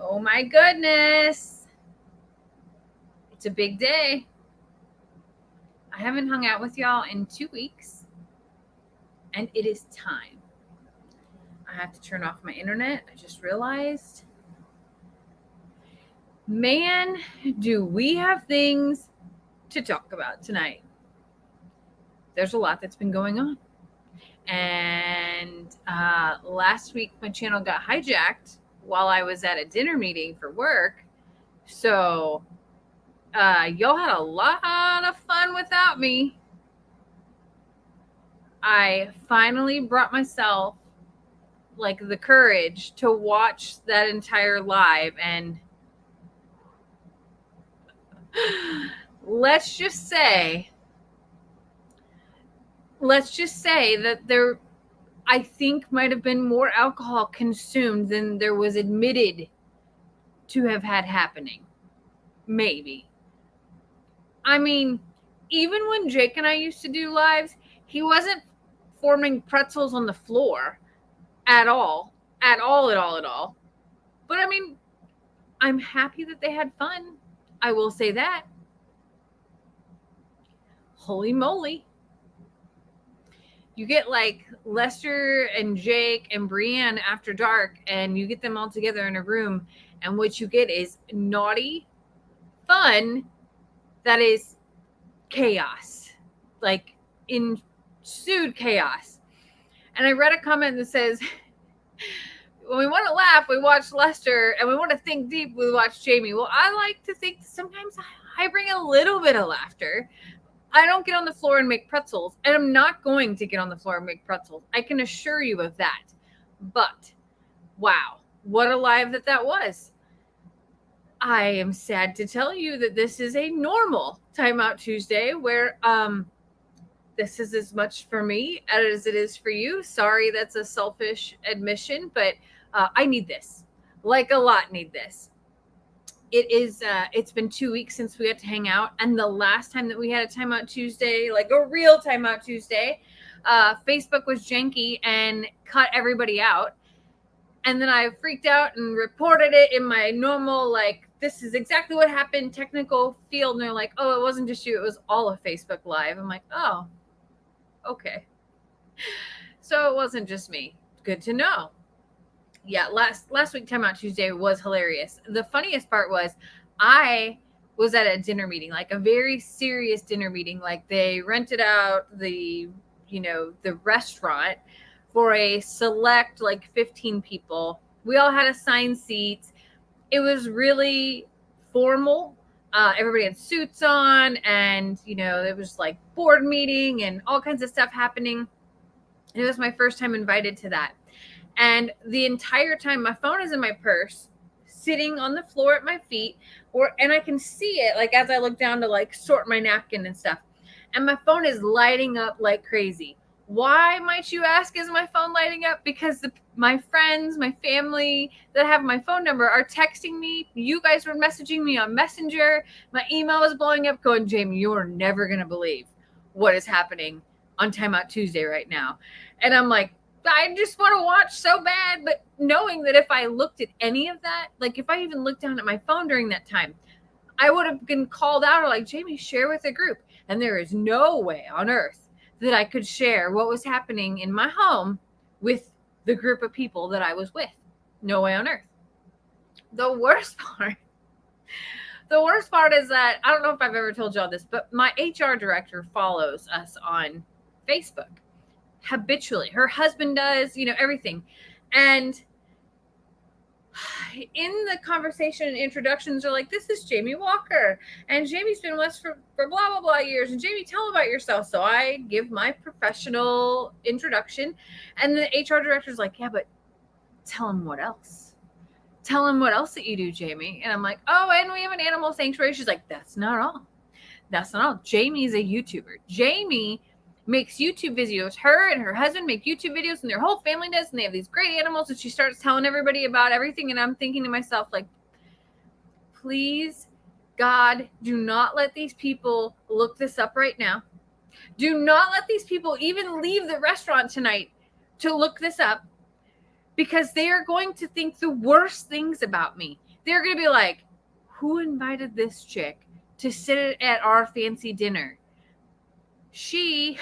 Oh my goodness. It's a big day. I haven't hung out with y'all in 2 weeks, and it is time. I have to turn off my internet. I just realized. Man, do we have things to talk about tonight. There's a lot that's been going on. And last week, my channel got hijacked while I was at a dinner meeting for work. So y'all had a lot of fun without me. I finally brought myself like the courage to watch that entire live, and let's just say that there, I think, might have been more alcohol consumed than there was admitted to have had happening. Maybe. I mean, even when Jake and I used to do lives, he wasn't forming pretzels on the floor at all. But I mean, I'm happy that they had fun. I will say that. Holy moly. You get like Lester and Jake and Brienne after dark, and you get them all together in a room, and what you get is naughty fun that is chaos, like ensued chaos. And I read a comment that says, when we want to laugh, we watch Lester, and we want to think deep, we watch Jamie. Well, I like to think sometimes I bring a little bit of laughter. I don't get on the floor and make pretzels, and I'm not going to get on the floor and make pretzels. I can assure you of that. But wow, what a live that was. I am sad to tell you that this is a normal Timeout Tuesday where this is as much for me as it is for you. Sorry, that's a selfish admission, but I need this. Like a lot need this. It's been 2 weeks since we got to hang out, and the last time that we had a Timeout Tuesday, like a real Timeout Tuesday, Facebook was janky and cut everybody out. And then I freaked out and reported it in my normal, like, this is exactly what happened, technical field. And they're like, oh, it wasn't just you, it was all of Facebook Live. I'm like, oh, okay. So it wasn't just me. Good to know. Yeah, last week Timeout Tuesday was hilarious. The funniest part was I was at a dinner meeting, like a very serious dinner meeting. Like they rented out the restaurant for a select like 15 people. We all had assigned seats. It was really formal. Everybody had suits on, and it was like board meeting and all kinds of stuff happening. It was my first time invited to that. And the entire time, my phone is in my purse, sitting on the floor at my feet, and I can see it like as I look down to like sort my napkin and stuff. And my phone is lighting up like crazy. Why, might you ask, is my phone lighting up? Because my friends, my family that have my phone number are texting me. You guys were messaging me on Messenger. My email was blowing up going, Jamie, you're never going to believe what is happening on Timeout Tuesday right now. And I'm like, I just want to watch so bad, but knowing that if I looked at any of that, like if I even looked down at my phone during that time, I would have been called out or like, Jamie, share with a group. And there is no way on earth that I could share what was happening in my home with the group of people that I was with. No way on earth. The worst part is that, I don't know if I've ever told y'all this, but my HR director follows us on Facebook habitually. Her husband does, everything. And in the conversation and introductions are like, this is Jamie Walker, and Jamie's been with us for blah, blah, blah years. And Jamie, tell about yourself. So I give my professional introduction, and the HR director's like, yeah, but tell him what else. Tell him what else that you do, Jamie. And I'm like, oh, and we have an animal sanctuary. She's like, that's not all. Jamie's a YouTuber. Jamie makes YouTube videos. Her and her husband make YouTube videos, and their whole family does, and they have these great animals, and she starts telling everybody about everything. And I'm thinking to myself, like, please, God, do not let these people look this up right now. Do not let these people even leave the restaurant tonight to look this up, because they are going to think the worst things about me. They're going to be like, who invited this chick to sit at our fancy dinner? She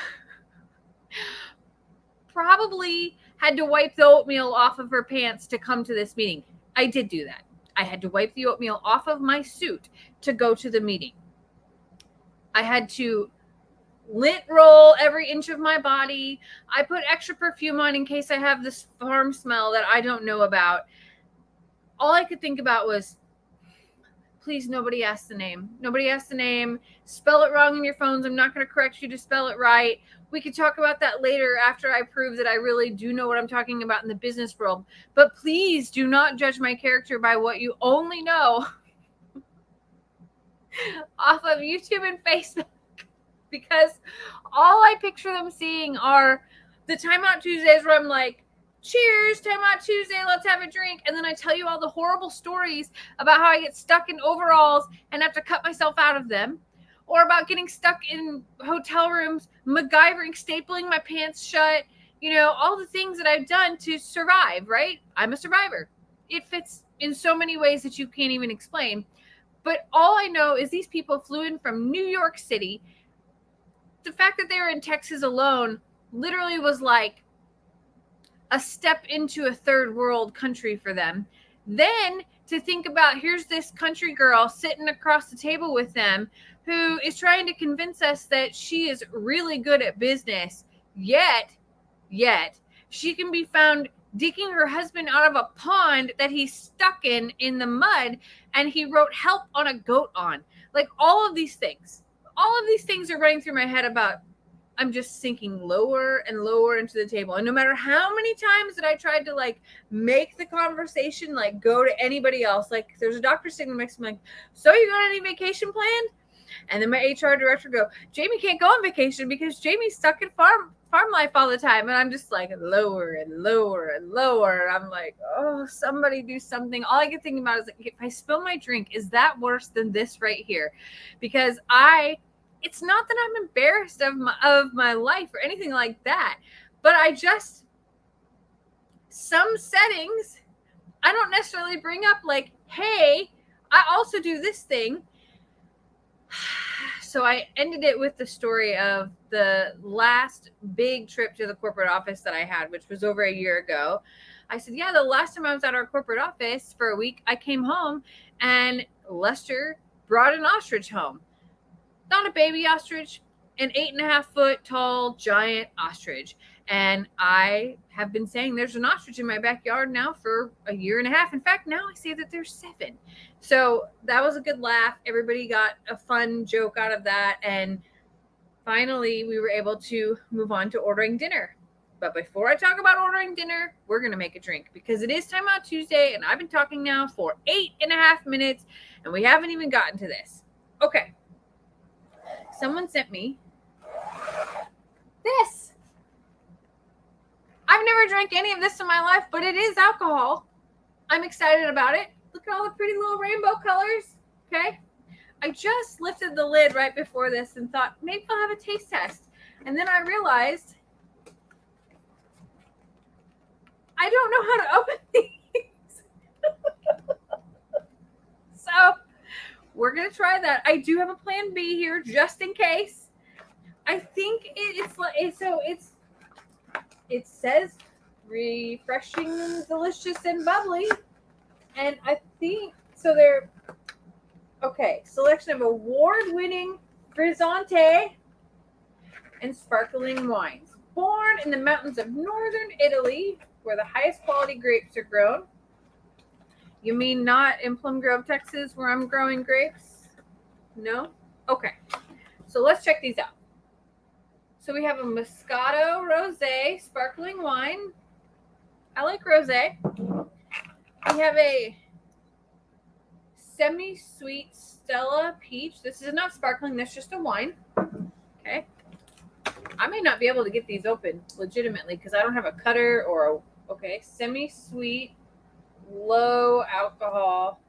probably had to wipe the oatmeal off of her pants to come to this meeting. I did do that. I had to wipe the oatmeal off of my suit to go to the meeting. I had to lint roll every inch of my body. I put extra perfume on in case I have this farm smell that I don't know about. All I could think about was, please, nobody ask the name. Nobody ask the name. Spell it wrong in your phones. I'm not going to correct you to spell it right. We could talk about that later after I prove that I really do know what I'm talking about in the business world. But please do not judge my character by what you only know off of YouTube and Facebook, because all I picture them seeing are the Timeout Tuesdays where I'm like, cheers, Timeout Tuesday, let's have a drink. And then I tell you all the horrible stories about how I get stuck in overalls and have to cut myself out of them, or about getting stuck in hotel rooms, MacGyvering, stapling my pants shut, all the things that I've done to survive, right? I'm a survivor. It fits in so many ways that you can't even explain. But all I know is these people flew in from New York City. The fact that they were in Texas alone literally was like a step into a third world country for them. Then to think about, here's this country girl sitting across the table with them who is trying to convince us that she is really good at business, yet she can be found digging her husband out of a pond that he's stuck in the mud, and he wrote help on a goat on. Like, all of these things are running through my head about, I'm just sinking lower and lower into the table. And no matter how many times that I tried to like make the conversation like go to anybody else, like there's a doctor sitting next to me, like, so you got any vacation planned? And then my HR director go, Jamie can't go on vacation because Jamie's stuck in farm life all the time. And I'm just like lower and lower and lower. I'm like, oh, somebody do something. All I get thinking about is like, if I spill my drink, is that worse than this right here? Because it's not that I'm embarrassed of my life or anything like that, but some settings, I don't necessarily bring up like, hey, I also do this thing. So I ended it with the story of the last big trip to the corporate office that I had, which was over a year ago. I said, yeah, the last time I was at our corporate office for a week, I came home and Lester brought an ostrich home. Not a baby ostrich, an 8.5 foot tall giant ostrich. And I have been saying there's an ostrich in my backyard now for a year and a half. In fact, now I say that there's 7. So that was a good laugh. Everybody got a fun joke out of that. And finally, we were able to move on to ordering dinner. But before I talk about ordering dinner, we're going to make a drink because it is Timeout Tuesday. And I've been talking now for 8.5 minutes and we haven't even gotten to this. Okay. Someone sent me this. I've never drank any of this in my life, but it is alcohol. I'm excited about it. Look at all the pretty little rainbow colors. Okay. I just lifted the lid right before this and thought maybe I'll have a taste test. And then I realized I don't know how to open these. So we're going to try that. I do have a plan B here just in case. I think it says refreshing, delicious, and bubbly. And I think, so they're, okay, selection of award-winning frizzante and sparkling wines. Born in the mountains of northern Italy, where the highest quality grapes are grown. You mean not in Plum Grove, Texas, where I'm growing grapes? No? Okay. So let's check these out. So we have a Moscato Rosé sparkling wine. I like rosé. We have a semi-sweet Stella Peach. This is not sparkling. That's just a wine. Okay. I may not be able to get these open legitimately because I don't have a cutter or a, okay, semi-sweet, low alcohol.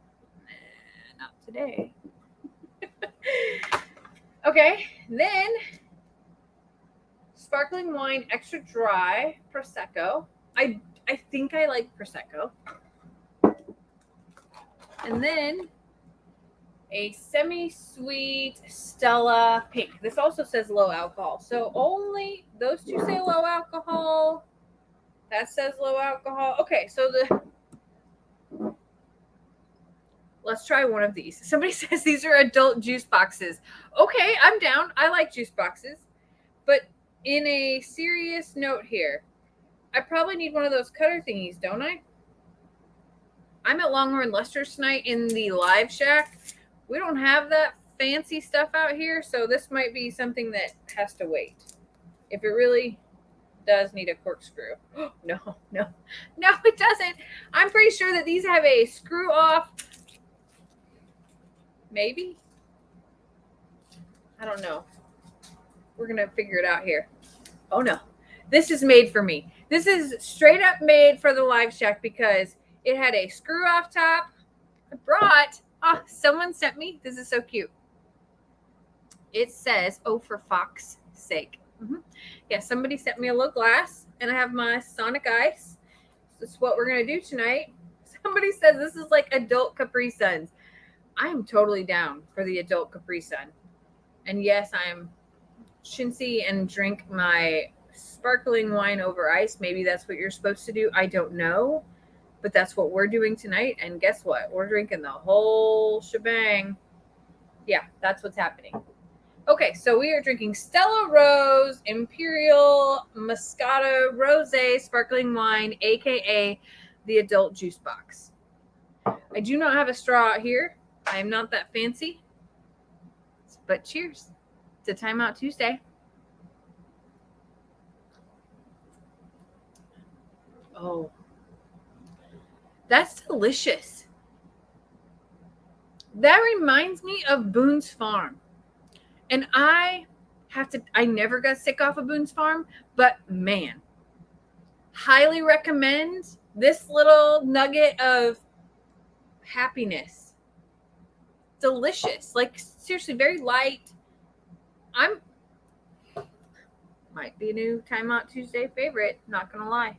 Not today. Okay. Then sparkling wine, extra dry, Prosecco. I think I like Prosecco. And And then a semi-sweet Stella Pink. This also says low alcohol. So only those two say low alcohol. That says low alcohol. Okay, so let's try one of these. Somebody says these are adult juice boxes. Okay, I'm down. I like juice boxes. But in a serious note here, I probably need one of those cutter thingies, don't I? I'm at Longhorn Lester's tonight in the live shack. We don't have that fancy stuff out here, so this might be something that has to wait. If it really does need a corkscrew. No, it doesn't. I'm pretty sure that these have a screw off. Maybe? I don't know. We're going to figure it out here. Oh no. This is made for me. This is straight up made for the live shack because it had a screw off top. I brought, someone sent me. This is so cute. It says, oh, for Fox's sake. Yeah, somebody sent me a little glass, and I have my Sonic Ice. This is what we're going to do tonight. Somebody says this is like adult Capri Suns. I am totally down for the adult Capri Sun. And yes, I'm chintzy and drink my sparkling wine over ice. Maybe that's what you're supposed to do. I don't know. But that's what we're doing tonight. And guess what? We're drinking the whole shebang. Yeah, that's what's happening. Okay, so we are drinking Stella Rose Imperial Moscato Rosé Sparkling Wine, a.k.a. the adult juice box. I do not have a straw out here. I am not that fancy. But cheers to Timeout Tuesday. Oh, that's delicious. That reminds me of Boone's Farm. And I never got sick off of Boone's Farm, but man, highly recommend this little nugget of happiness. Delicious. Like, seriously, very light. Might be a new Timeout Tuesday favorite, not gonna lie.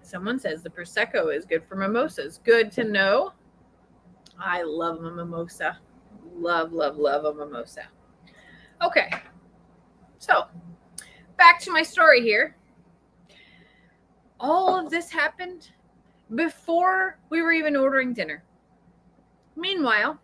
Someone says the Prosecco is good for mimosas. Good to know. I love a mimosa. Love a mimosa. Okay. So, back to my story here. All of this happened before we were even ordering dinner. Meanwhile,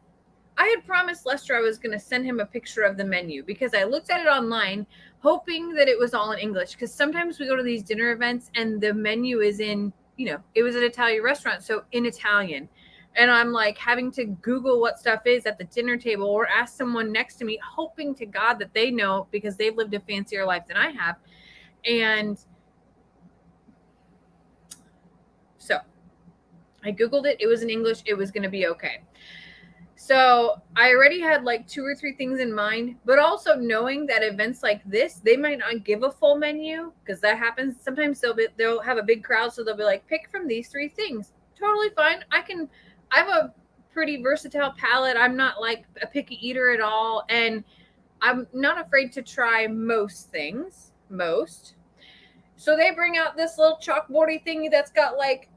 I had promised Lester I was going to send him a picture of the menu because I looked at it online hoping that it was all in English, because sometimes we go to these dinner events and the menu is in, it was an Italian restaurant, so in Italian. And I'm like having to Google what stuff is at the dinner table or ask someone next to me, hoping to God that they know because they've lived a fancier life than I have. And so I Googled it. It was in English. It was going to be okay. So I already had like 2 or 3 things in mind, but also knowing that events like this, they might not give a full menu because that happens. Sometimes they'll have a big crowd. So they'll be like, pick from these 3 things. Totally fine. I have a pretty versatile palate. I'm not like a picky eater at all. And I'm not afraid to try most things. So they bring out this little chalkboardy thingy that's got like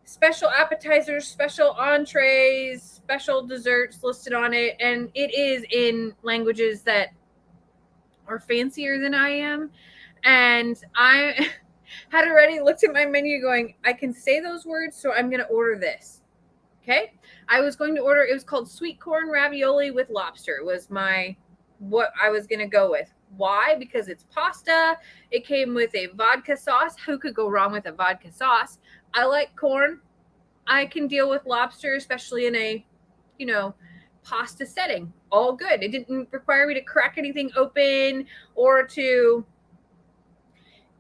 special appetizers, special entrees, special desserts listed on it. And it is in languages that are fancier than I am. And I had already looked at my menu going, I can say those words, so I'm going to order this. Okay. I was going to order, it was called sweet corn ravioli with lobster was what I was going to go with. Why? Because it's pasta. It came with a vodka sauce. Who could go wrong with a vodka sauce? I like corn. I can deal with lobster, especially in a, pasta setting. All good. It didn't require me to crack anything open or to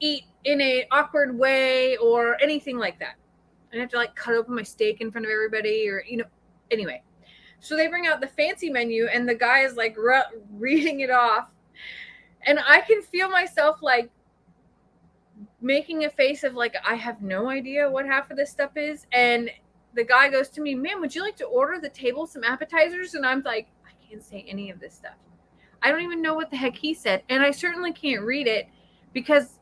eat in an awkward way or anything like that. I have to like cut open my steak in front of everybody or, anyway. So they bring out the fancy menu and the guy is like reading it off. And I can feel myself like making a face of like, I have no idea what half of this stuff is. And the guy goes to me, ma'am, would you like to order the table some appetizers? And I'm like, I can't say any of this stuff. I don't even know what the heck he said. And I certainly can't read it. because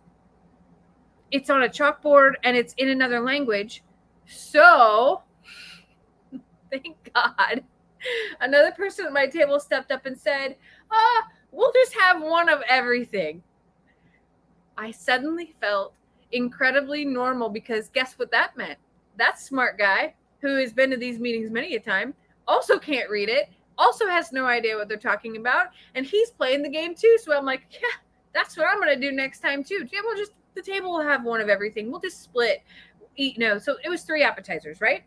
it's on a chalkboard and it's in another language. So, thank God, another person at my table stepped up and said, we'll just have one of everything. I suddenly felt incredibly normal because guess what that meant? That smart guy who has been to these meetings many a time also can't read it, also has no idea what they're talking about, and he's playing the game too. So I'm like, yeah, that's what I'm going to do next time too. Yeah, the table will have one of everything. We'll just split. Eat. No, so it was 3 appetizers, right?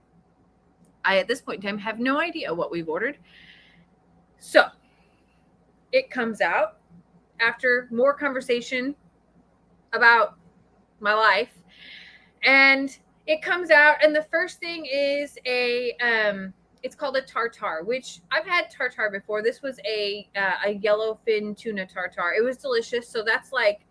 I, at this point in time, have no idea what we've ordered. So it comes out after more conversation about my life, and it comes out, and the first thing is it's called a tartare, which I've had tartare before. This was a yellowfin tuna tartare. It was delicious. So that's like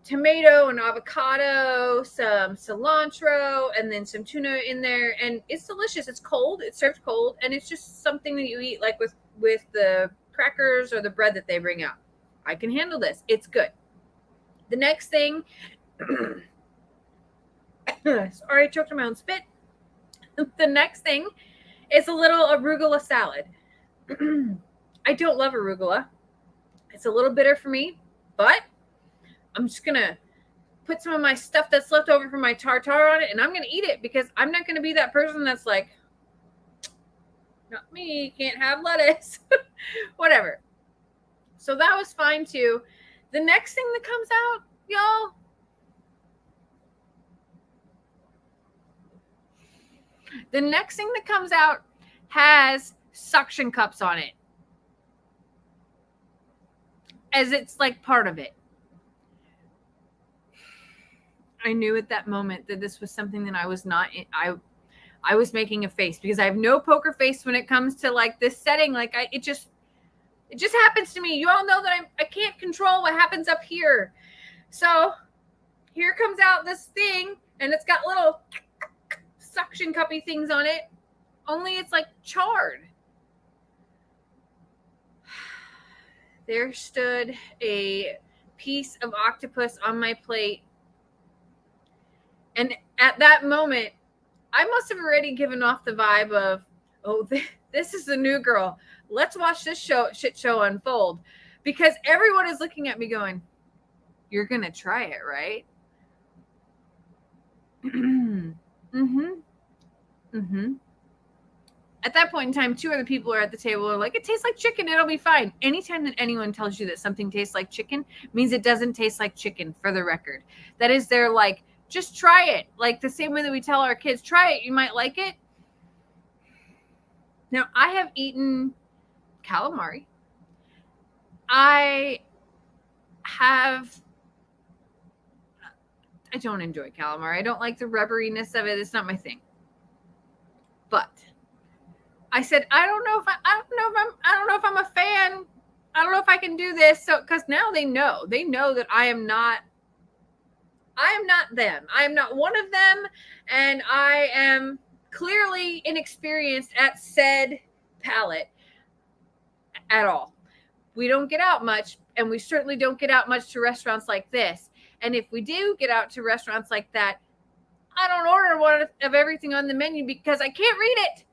tomato and avocado, some cilantro, and then some tuna in there, and it's delicious. It's cold. It's served cold, and it's just something that you eat like with the crackers or the bread that they bring out. I can handle this. It's good. The next thing, sorry, I choked on my own spit. The next thing is a little arugula salad. I don't love arugula. It's a little bitter for me, but I'm just going to put some of my stuff that's left over from my tartare on it, and I'm going to eat it because I'm not going to be that person that's like, not me, can't have lettuce. Whatever. So that was fine too. The next thing that comes out, y'all, the next thing that comes out has suction cups on it, as it's like part of it. I knew at that moment that this was something that I was not, I was making a face because I have no poker face when it comes to like this setting. Like it just happens to me. You all know that I can't control what happens up here. So here comes out this thing, and it's got little suction cuppy things on it, only it's like charred. There stood a piece of octopus on my plate, and at that moment I must have already given off the vibe of, oh, this is the new girl, let's watch this shit show unfold, because everyone is looking at me going, you're gonna try it, right? At that point in time, 2 other people are at the table and are like, it tastes like chicken, it'll be fine. Anytime that anyone tells you that something tastes like chicken means it doesn't taste like chicken, for the record. That is their like, just try it. Like the same way that we tell our kids, try it, you might like it. Now, I have eaten calamari. I don't enjoy calamari. I don't like the rubberiness of it. It's not my thing. But I said, I don't know if I'm a fan. I don't know if I can do this. So, because now they know that I am not them. I am not one of them. And I am clearly inexperienced at said palate at all. We don't get out much, and we certainly don't get out much to restaurants like this. And if we do get out to restaurants like that, I don't order one of everything on the menu because I can't read it.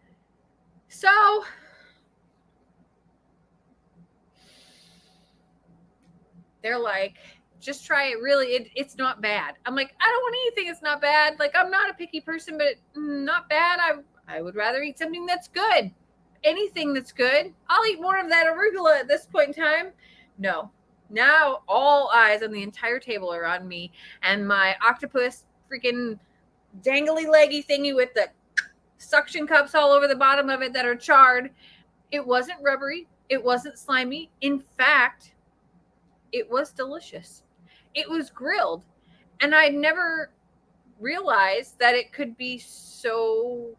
So they're like, just try it. Really, it's not bad. I'm like, I don't want anything that's not bad. Like, I'm not a picky person, but not bad. I would rather eat something that's good. Anything that's good. I'll eat more of that arugula at this point in time. No. Now all eyes on the entire table are on me and my octopus freaking dangly leggy thingy with the suction cups all over the bottom of it that are charred. It wasn't rubbery. It wasn't slimy. In fact, it was delicious. It was grilled, and I never realized that it could be so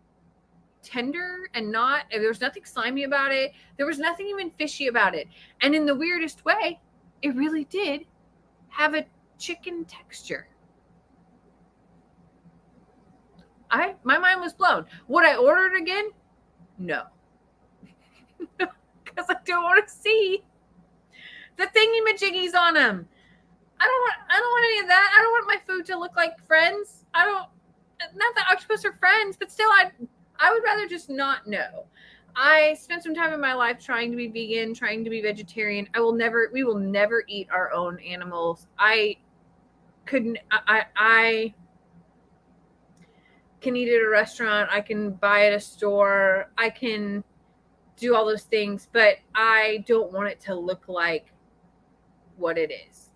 tender and not, there was nothing slimy about it. There was nothing even fishy about it. And in the weirdest way, it really did have a chicken texture. My mind was blown. Would I order it again? No. Because I don't want to see the thingy-majiggies on them. I don't want any of that. I don't want my food to look like Friends. not that octopus are friends, but still, I would rather just not know. I spent some time in my life trying to be vegan, trying to be vegetarian. We will never eat our own animals. I can eat at a restaurant. I can buy at a store. I can do all those things, but I don't want it to look like what it is.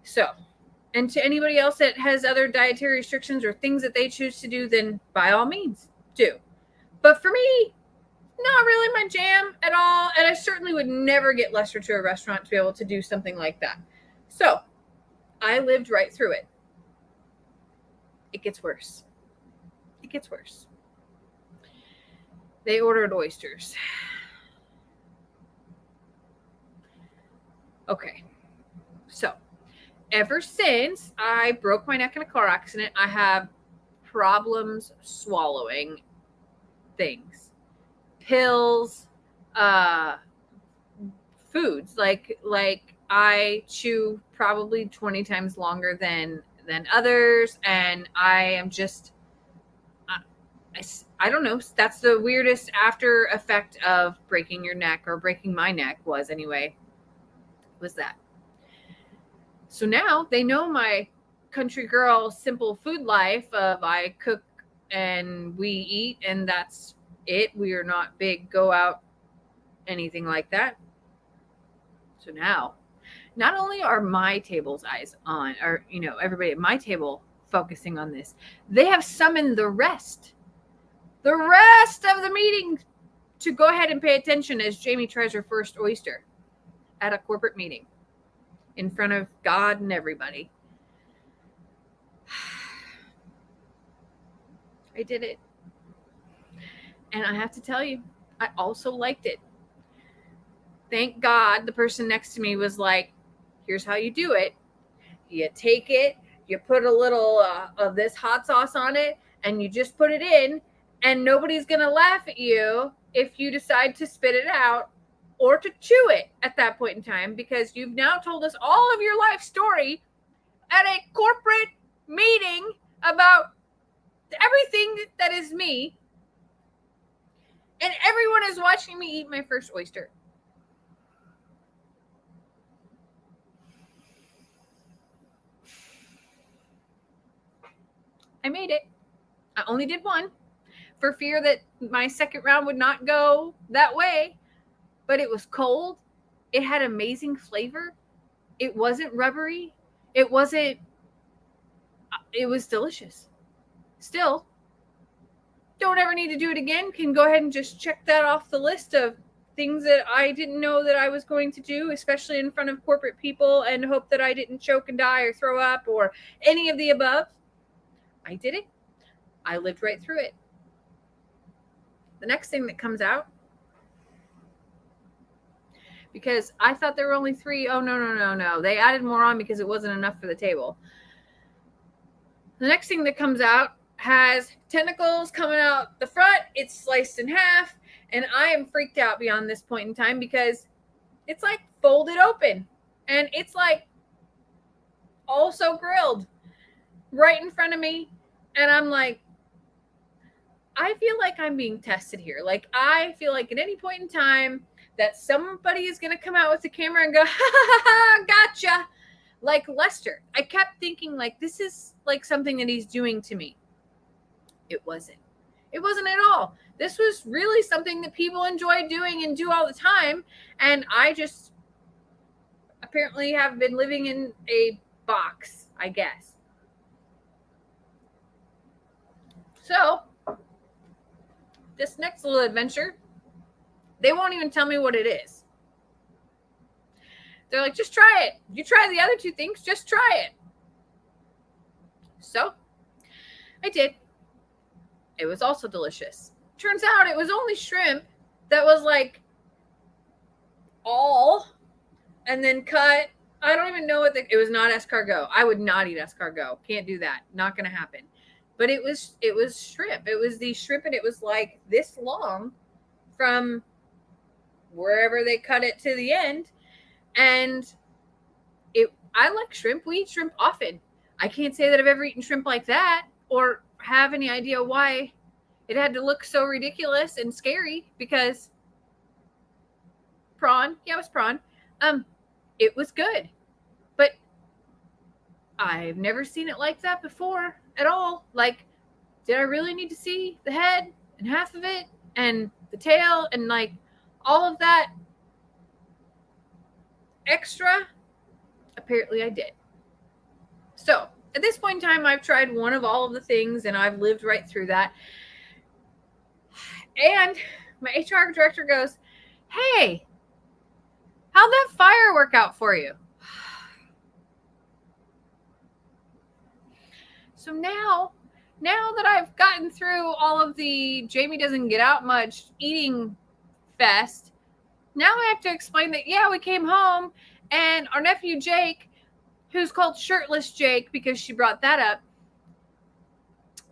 So, and to anybody else that has other dietary restrictions or things that they choose to do, then by all means do. But for me, not really my jam at all. And I certainly would never get Lester to a restaurant to be able to do something like that. So I lived right through it. It gets worse. It gets worse. They ordered oysters. Okay. So ever since I broke my neck in a car accident, I have problems swallowing things. Pills, foods. Like I chew probably 20 times longer than others, and I am just I don't know. That's the weirdest after effect of breaking your neck, or breaking my neck was anyway. Was that. So now they know my country girl simple food life of I cook and we eat, and that's it. We are not big go out, anything like that. So now, not only are my table's eyes on, or everybody at my table focusing on this, they have summoned the rest of the meeting to go ahead and pay attention as Jamie tries her first oyster at a corporate meeting in front of God and everybody. I did it. And I have to tell you, I also liked it. Thank God the person next to me was like, here's how you do it. You take it, you put a little of this hot sauce on it, and you just put it in, and nobody's going to laugh at you if you decide to spit it out or to chew it at that point in time, because you've now told us all of your life story at a corporate meeting about everything that is me, and everyone is watching me eat my first oyster. I made it. I only did one for fear that my second round would not go that way, but it was cold. It had amazing flavor. It wasn't rubbery. It was delicious. Still, don't ever need to do it again. Can go ahead and just check that off the list of things that I didn't know that I was going to do, especially in front of corporate people, and hope that I didn't choke and die or throw up or any of the above. I did it. I lived right through it. The next thing that comes out, because I thought there were only 3. Oh, no. They added more on because it wasn't enough for the table. The next thing that comes out has tentacles coming out the front. It's sliced in half, and I am freaked out beyond this point in time because it's like folded open, and it's like also grilled right in front of me. And I'm like, I feel like I'm being tested here. Like, I feel like at any point in time that somebody is going to come out with the camera and go, ha, gotcha. Like Lester. I kept thinking, like, this is like something that he's doing to me. It wasn't. It wasn't at all. This was really something that people enjoy doing and do all the time. And I just apparently have been living in a box, I guess. So, this next little adventure, they won't even tell me what it is. They're like, just try it. You try the other 2 things, just try it. So, I did. It was also delicious. Turns out it was only shrimp that was like all, and then cut. I don't even know what it was. Not escargot. I would not eat escargot. Can't do that. Not going to happen. But it was shrimp. It was the shrimp, and it was like this long from wherever they cut it to the end. And I like shrimp. We eat shrimp often. I can't say that I've ever eaten shrimp like that or have any idea why it had to look so ridiculous and scary, because prawn, yeah, it was prawn. It was good, but I've never seen it like that before at all. Like, did I really need to see the head and half of it and the tail and like all of that extra? Apparently I did. So at this point in time, I've tried one of all of the things and I've lived right through that. And my HR director goes, "Hey, how'd that fire work out for you?" So now that I've gotten through all of the Jamie doesn't get out much eating fest, now I have to explain that, yeah, we came home and our nephew Jake, who's called Shirtless Jake because she brought that up,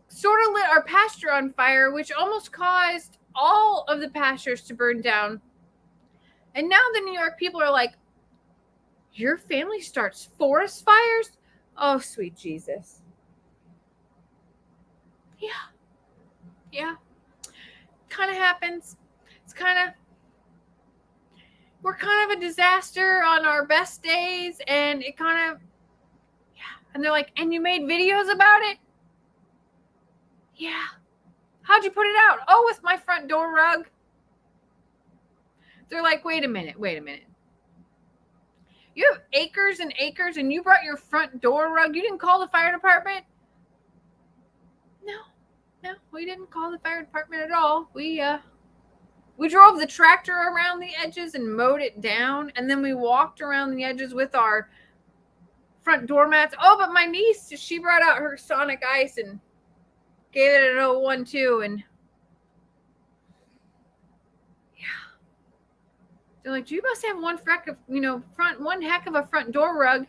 sort of lit our pasture on fire, which almost caused all of the pastures to burn down. And now the New York people are like, "Your family starts forest fires?" Oh, sweet Jesus. Yeah. Kind of happens. We're kind of a disaster on our best days, and it kind of, yeah. And they're like, "And you made videos about it?" Yeah. "How'd you put it out?" "Oh, with my front door rug." They're like, wait a minute. You have acres and acres and you brought your front door rug? You didn't call the fire department? No, we didn't call the fire department at all. We drove the tractor around the edges and mowed it down, and then we walked around the edges with our front door mats. Oh, but my niece, she brought out her Sonic Ice and gave it an 012, and yeah. They're like, "You must have one heck of a front door rug."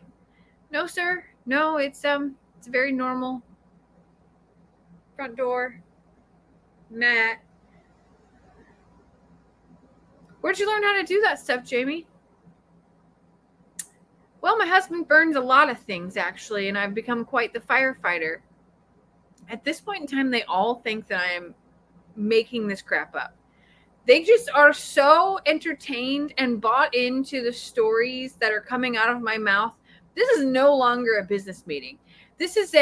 No, sir. No, it's a very normal front door mat. Where'd you learn how to do that stuff, Jamie? Well, my husband burns a lot of things, actually, and I've become quite the firefighter. At this point in time, they all think that I'm making this crap up. They just are so entertained and bought into the stories that are coming out of my mouth. This is no longer a business meeting. This is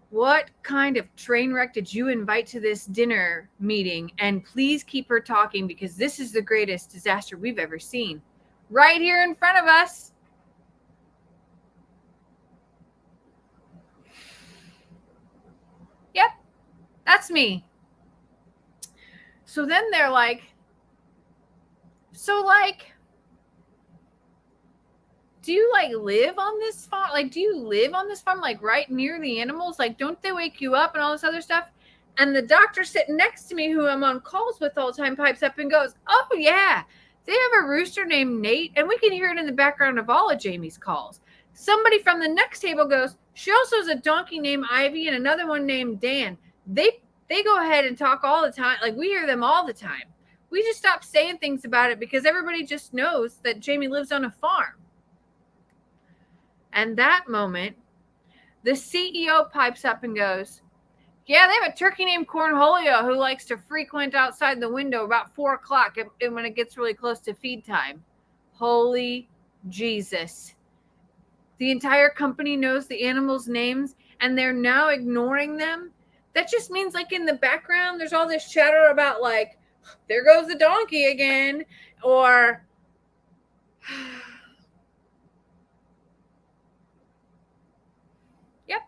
what kind of train wreck did you invite to this dinner meeting? And please keep her talking, because this is the greatest disaster we've ever seen. Right here in front of us. Yep, that's me. So then they're like, do you live on this farm? Like, do you live on this farm, like right near the animals? Like, don't they wake you up and all this other stuff? And the doctor sitting next to me, who I'm on calls with all the time, pipes up and goes, "Oh yeah, they have a rooster named Nate, and we can hear it in the background of all of Jamie's calls." Somebody from the next table goes, "She also has a donkey named Ivy and another one named Dan. They go ahead and talk all the time. Like, we hear them all the time. We just stopped saying things about it because everybody just knows that Jamie lives on a farm." And that moment, the CEO pipes up and goes, "Yeah, they have a turkey named Cornholio who likes to frequent outside the window about 4 o'clock when it gets really close to feed time." Holy Jesus. The entire company knows the animals' names, and they're now ignoring them. That just means, like, in the background, there's all this chatter about, like, "There goes the donkey again," or yep.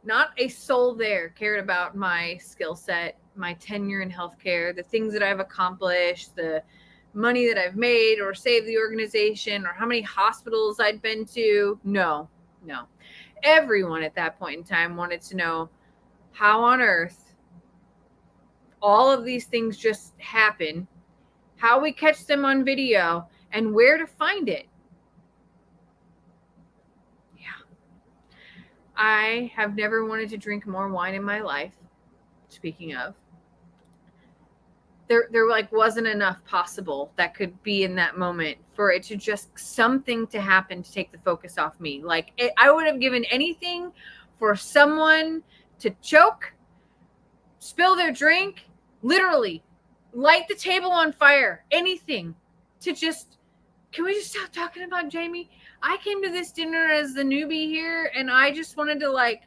Not a soul there cared about my skill set, my tenure in healthcare, the things that I've accomplished, the money that I've made or saved the organization, or how many hospitals I'd been to. No. Everyone at that point in time wanted to know how on earth all of these things just happen, how we catch them on video, and where to find it. Yeah. I have never wanted to drink more wine in my life. Speaking of, there like wasn't enough possible that could be in that moment for it to just something to happen to take the focus off me. Like I would have given anything for someone to choke, spill their drink, literally light the table on fire, anything to just, can we just stop talking about Jamie? I came to this dinner as the newbie here, and I just wanted to like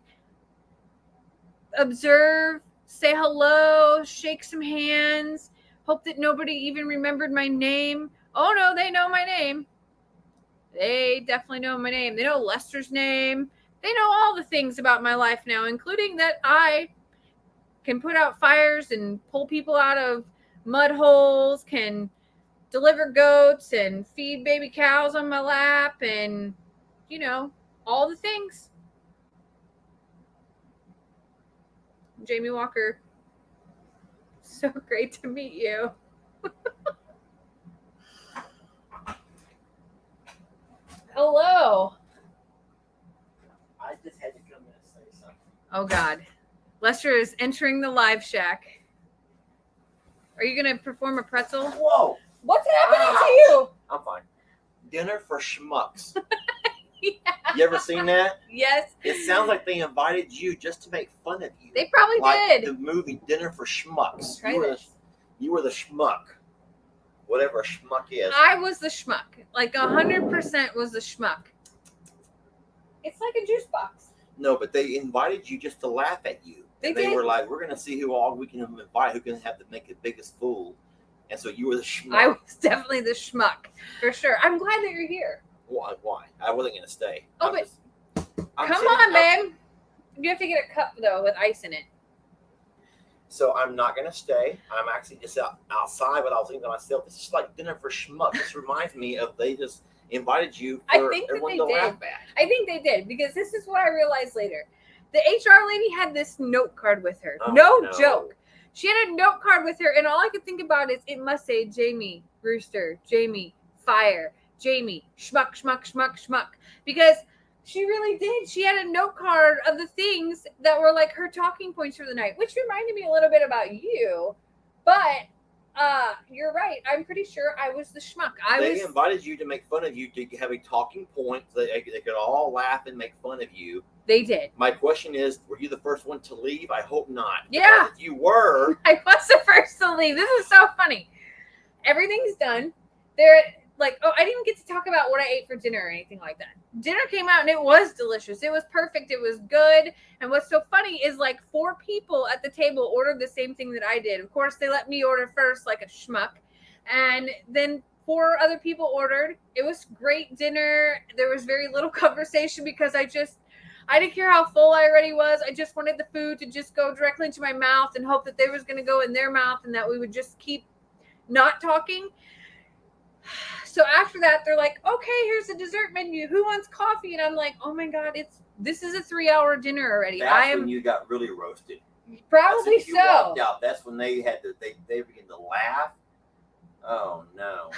observe, say hello, shake some hands, hope that nobody even remembered my name. Oh no, they know my name. They definitely know my name. They know Lester's name. They know all the things about my life now, including that I can put out fires and pull people out of mud holes, can deliver goats and feed baby cows on my lap, and, you know, all the things. Jamie Walker, so great to meet you. Hello. I just had to come in and say something. Oh, God. Lester is entering the live shack. Are you going to perform a pretzel? Whoa! What's happening to you? I'm fine. Dinner for schmucks. Yeah. You ever seen that? Yes. It sounds like they invited you just to make fun of you. They probably like did. The movie Dinner for Schmucks. Try You were the schmuck. Whatever a schmuck is. I was the schmuck. Like 100% was the schmuck. It's like a juice box. No, but they invited you just to laugh at you. They They did. were like, we're going to see who all we can invite, who can have to make the biggest fool. And so you were the schmuck. I was definitely the schmuck, for sure. I'm glad that you're here. Why? I wasn't going to stay. Oh, I'm come sitting- on, babe. You have to get a cup, though, with ice in it. So I'm not going to stay. I'm actually just outside, but I was thinking to myself, this is like Dinner for Schmuck. This reminds me of they just invited you for I think that everyone they to did. laugh at. I think they did, because this is what I realized later. The HR lady had this note card with her. Oh, no no. joke. She had a note card with her, and all I could think about is it must say Jamie, Rooster, Jamie, Fire, Jamie, Schmuck, Schmuck, Schmuck, Schmuck. Because she really did. She had a note card of the things that were like her talking points for the night, which reminded me a little bit about you. But you're right. I'm pretty sure I was the schmuck. They invited you to make fun of you, to have a talking point. So they could all laugh and make fun of you. They did. My question is, were you the first one to leave? I hope not. Yeah. Because if you were, I was the first to leave. This is so funny. Everything's done. They're like, oh, I didn't get to talk about what I ate for dinner or anything like that. Dinner came out and it was delicious. It was perfect. It was good. And what's so funny is like 4 people at the table ordered the same thing that I did. Of course, they let me order first like a schmuck. And then 4 other people ordered. It was great dinner. There was very little conversation because I didn't care how full I already was. I just wanted the food to just go directly into my mouth and hope that they was going to go in their mouth and that we would just keep not talking. So after that, they're like, okay, here's the dessert menu. Who wants coffee? And I'm like, oh my God, this is a 3-hour dinner already. that's when you got really roasted. Probably That's if you so. walked out. That's when they had to, they began to laugh. Oh no.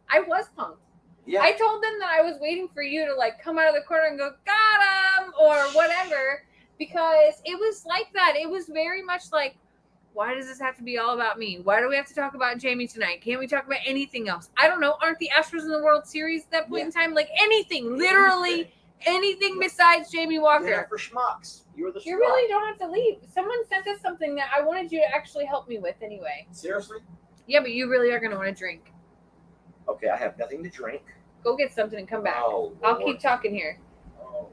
I was pumped. Yeah. I told them that I was waiting for you to like come out of the corner and go, got him, or whatever, because it was like that. It was very much like, why does this have to be all about me? Why do we have to talk about Jamie tonight? Can't we talk about anything else? I don't know. Aren't the Astros in the World Series at that point in time? Like anything, literally anything besides Jamie Walker. Dinner for schmucks. You were the schmuck. You really don't have to leave. Someone sent us something that I wanted you to actually help me with anyway. Seriously? Yeah, but you really are going to want to drink. Okay, I have nothing to drink. Go get something and come back. Oh, I'll Lord. keep talking here. Oh,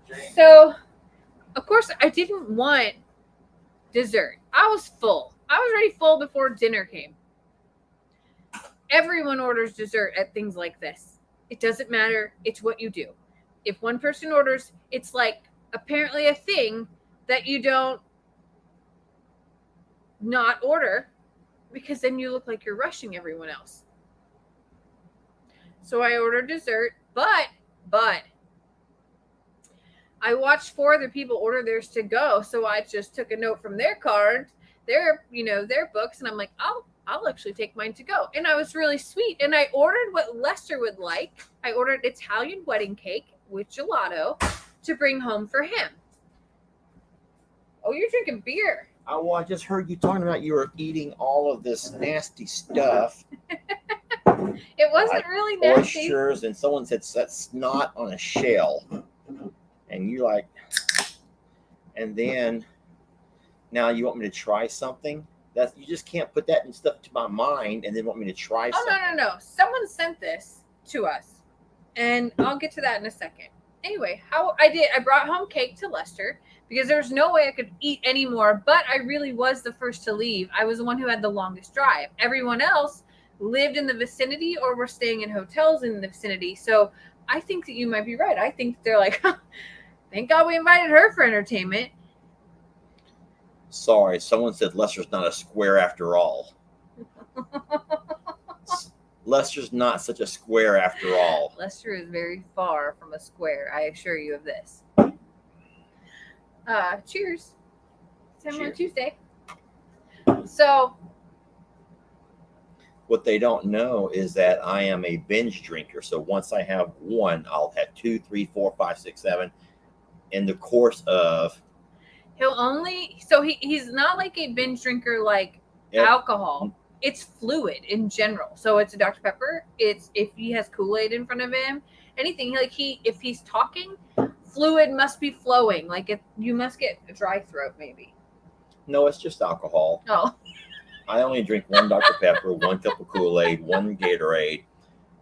Jane. So, of course, I didn't want dessert. I was full. I was already full before dinner came. Everyone orders dessert at things like this. It doesn't matter. It's what you do. If one person orders, it's like apparently a thing that you don't not order, because then you look like you're rushing everyone else. So I ordered dessert, but I watched 4 other people order theirs to go. So I just took a note from their card, their books, and I'm like, I'll actually take mine to go. And I was really sweet. And I ordered what Lester would like. I ordered Italian wedding cake with gelato to bring home for him. Oh, you're drinking beer. I just heard you talking about you were eating all of this nasty stuff, It wasn't like really nasty. oysters, and someone said that's snot on a shell, and you like, and then now you want me to try something. That you just can't put that and stuff to my mind, and then want me to try Oh, something. no. Someone sent this to us, and I'll get to that in a second. Anyway, I brought home cake to Lester because there was no way I could eat anymore, but I really was the first to leave. I was the one who had the longest drive. Everyone else lived in the vicinity or were staying in hotels in the vicinity. So I think that you might be right. I think they're like, thank God we invited her for entertainment. Sorry, someone said Lester's not a square after all. Lester's not such a square after all. Lester is very far from a square, I assure you of this. Cheers. Timeout Tuesday. So, what they don't know is that I am a binge drinker. So once I have one, I'll have 2, 3, 4, 5, 6, 7 in the course of. he's not like a binge drinker like alcohol. It's fluid in general. So it's a Dr. Pepper. It's if he has Kool-Aid in front of him, anything like if he's talking, fluid must be flowing. Like you must get a dry throat maybe. No, it's just alcohol. Oh. I only drink one Dr. Pepper, one cup of Kool-Aid, one Gatorade.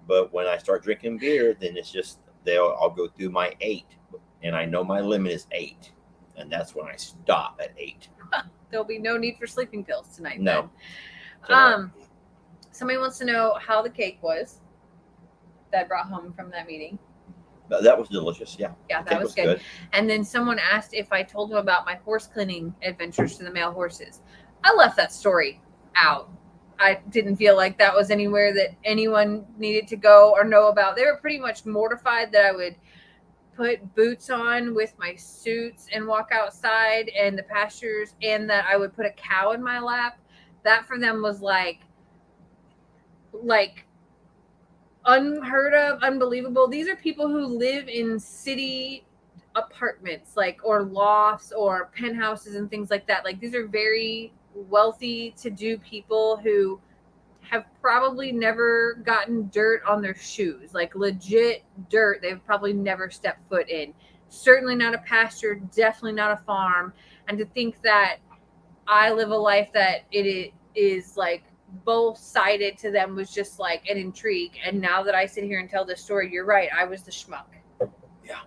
But when I start drinking beer, then it's just I'll go through my 8, and I know my limit is 8, and that's when I stop at 8. There'll be no need for sleeping pills tonight. No. Then. Somebody wants to know how the cake was that I brought home from that meeting. That was delicious. Yeah. Yeah, that was good. And then someone asked if I told him about my horse cleaning adventures to the male horses. I left that story out. I didn't feel like that was anywhere that anyone needed to go or know about. They were pretty much mortified that I would put boots on with my suits and walk outside and the pastures, and that I would put a cow in my lap. That for them was like unheard of, unbelievable. These are people who live in city apartments, or lofts or penthouses and things like that. Like, these are very wealthy to do people who have probably never gotten dirt on their shoes, like legit dirt they've probably never stepped foot in. Certainly not a pasture, definitely not a farm. And to think that I live a life that it is like both-sided to them was just like an intrigue. And now that I sit here and tell this story, you're right, I was the schmuck. Yeah.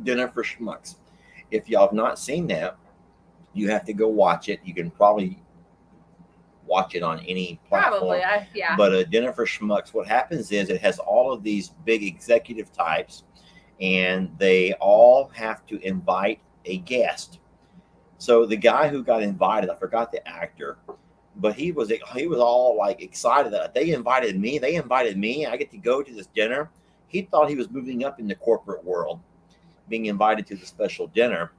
Dinner for Schmucks. If y'all have not seen that, you have to go watch it. You can probably watch it on any platform. Probably, yeah. But a Dinner for Schmucks, what happens is it has all of these big executive types, and they all have to invite a guest. So the guy who got invited, I forgot the actor, but he was all like excited that they invited me. I get to go to this dinner. He thought he was moving up in the corporate world, being invited to the special dinner.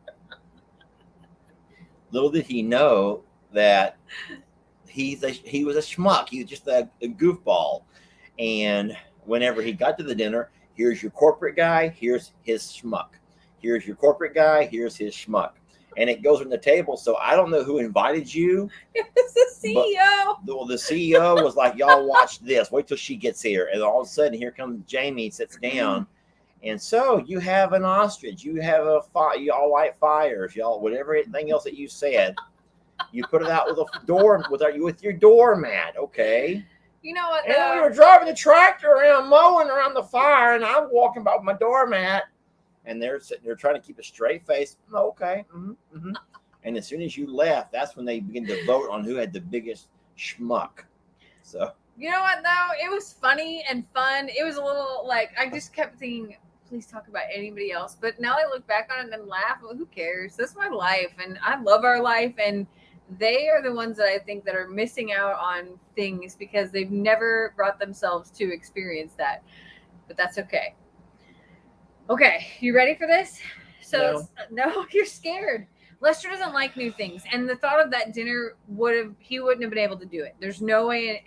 Little did he know that he was a schmuck. He was just a goofball. And whenever he got to the dinner, here's your corporate guy, here's his schmuck. Here's your corporate guy, here's his schmuck. And it goes on the table. So I don't know who invited you. It's the CEO. The CEO was like, y'all watch this. Wait till she gets here. And all of a sudden, here comes Jamie, sits down. And so you have an ostrich. You have y'all light fires. Y'all, whatever anything else that you said. You put it out with with your doormat. Okay. You know what? And we were driving the tractor around, mowing around the fire, and I'm walking by with my doormat. And they're sitting there trying to keep a straight face. Okay. Mm-hmm, mm-hmm. And as soon as you left, that's when they begin to vote on who had the biggest schmuck. So. You know what, though? It was funny and fun. It was a little like, I just kept thinking, please talk about anybody else. But now I look back on it and laugh. Well, who cares? That's my life. And I love our life. And they are the ones that I think that are missing out on things because they've never brought themselves to experience that. But that's okay. Okay, you ready for this? So no, you're scared. Lester doesn't like new things, and the thought of that dinner he wouldn't have been able to do it. There's no way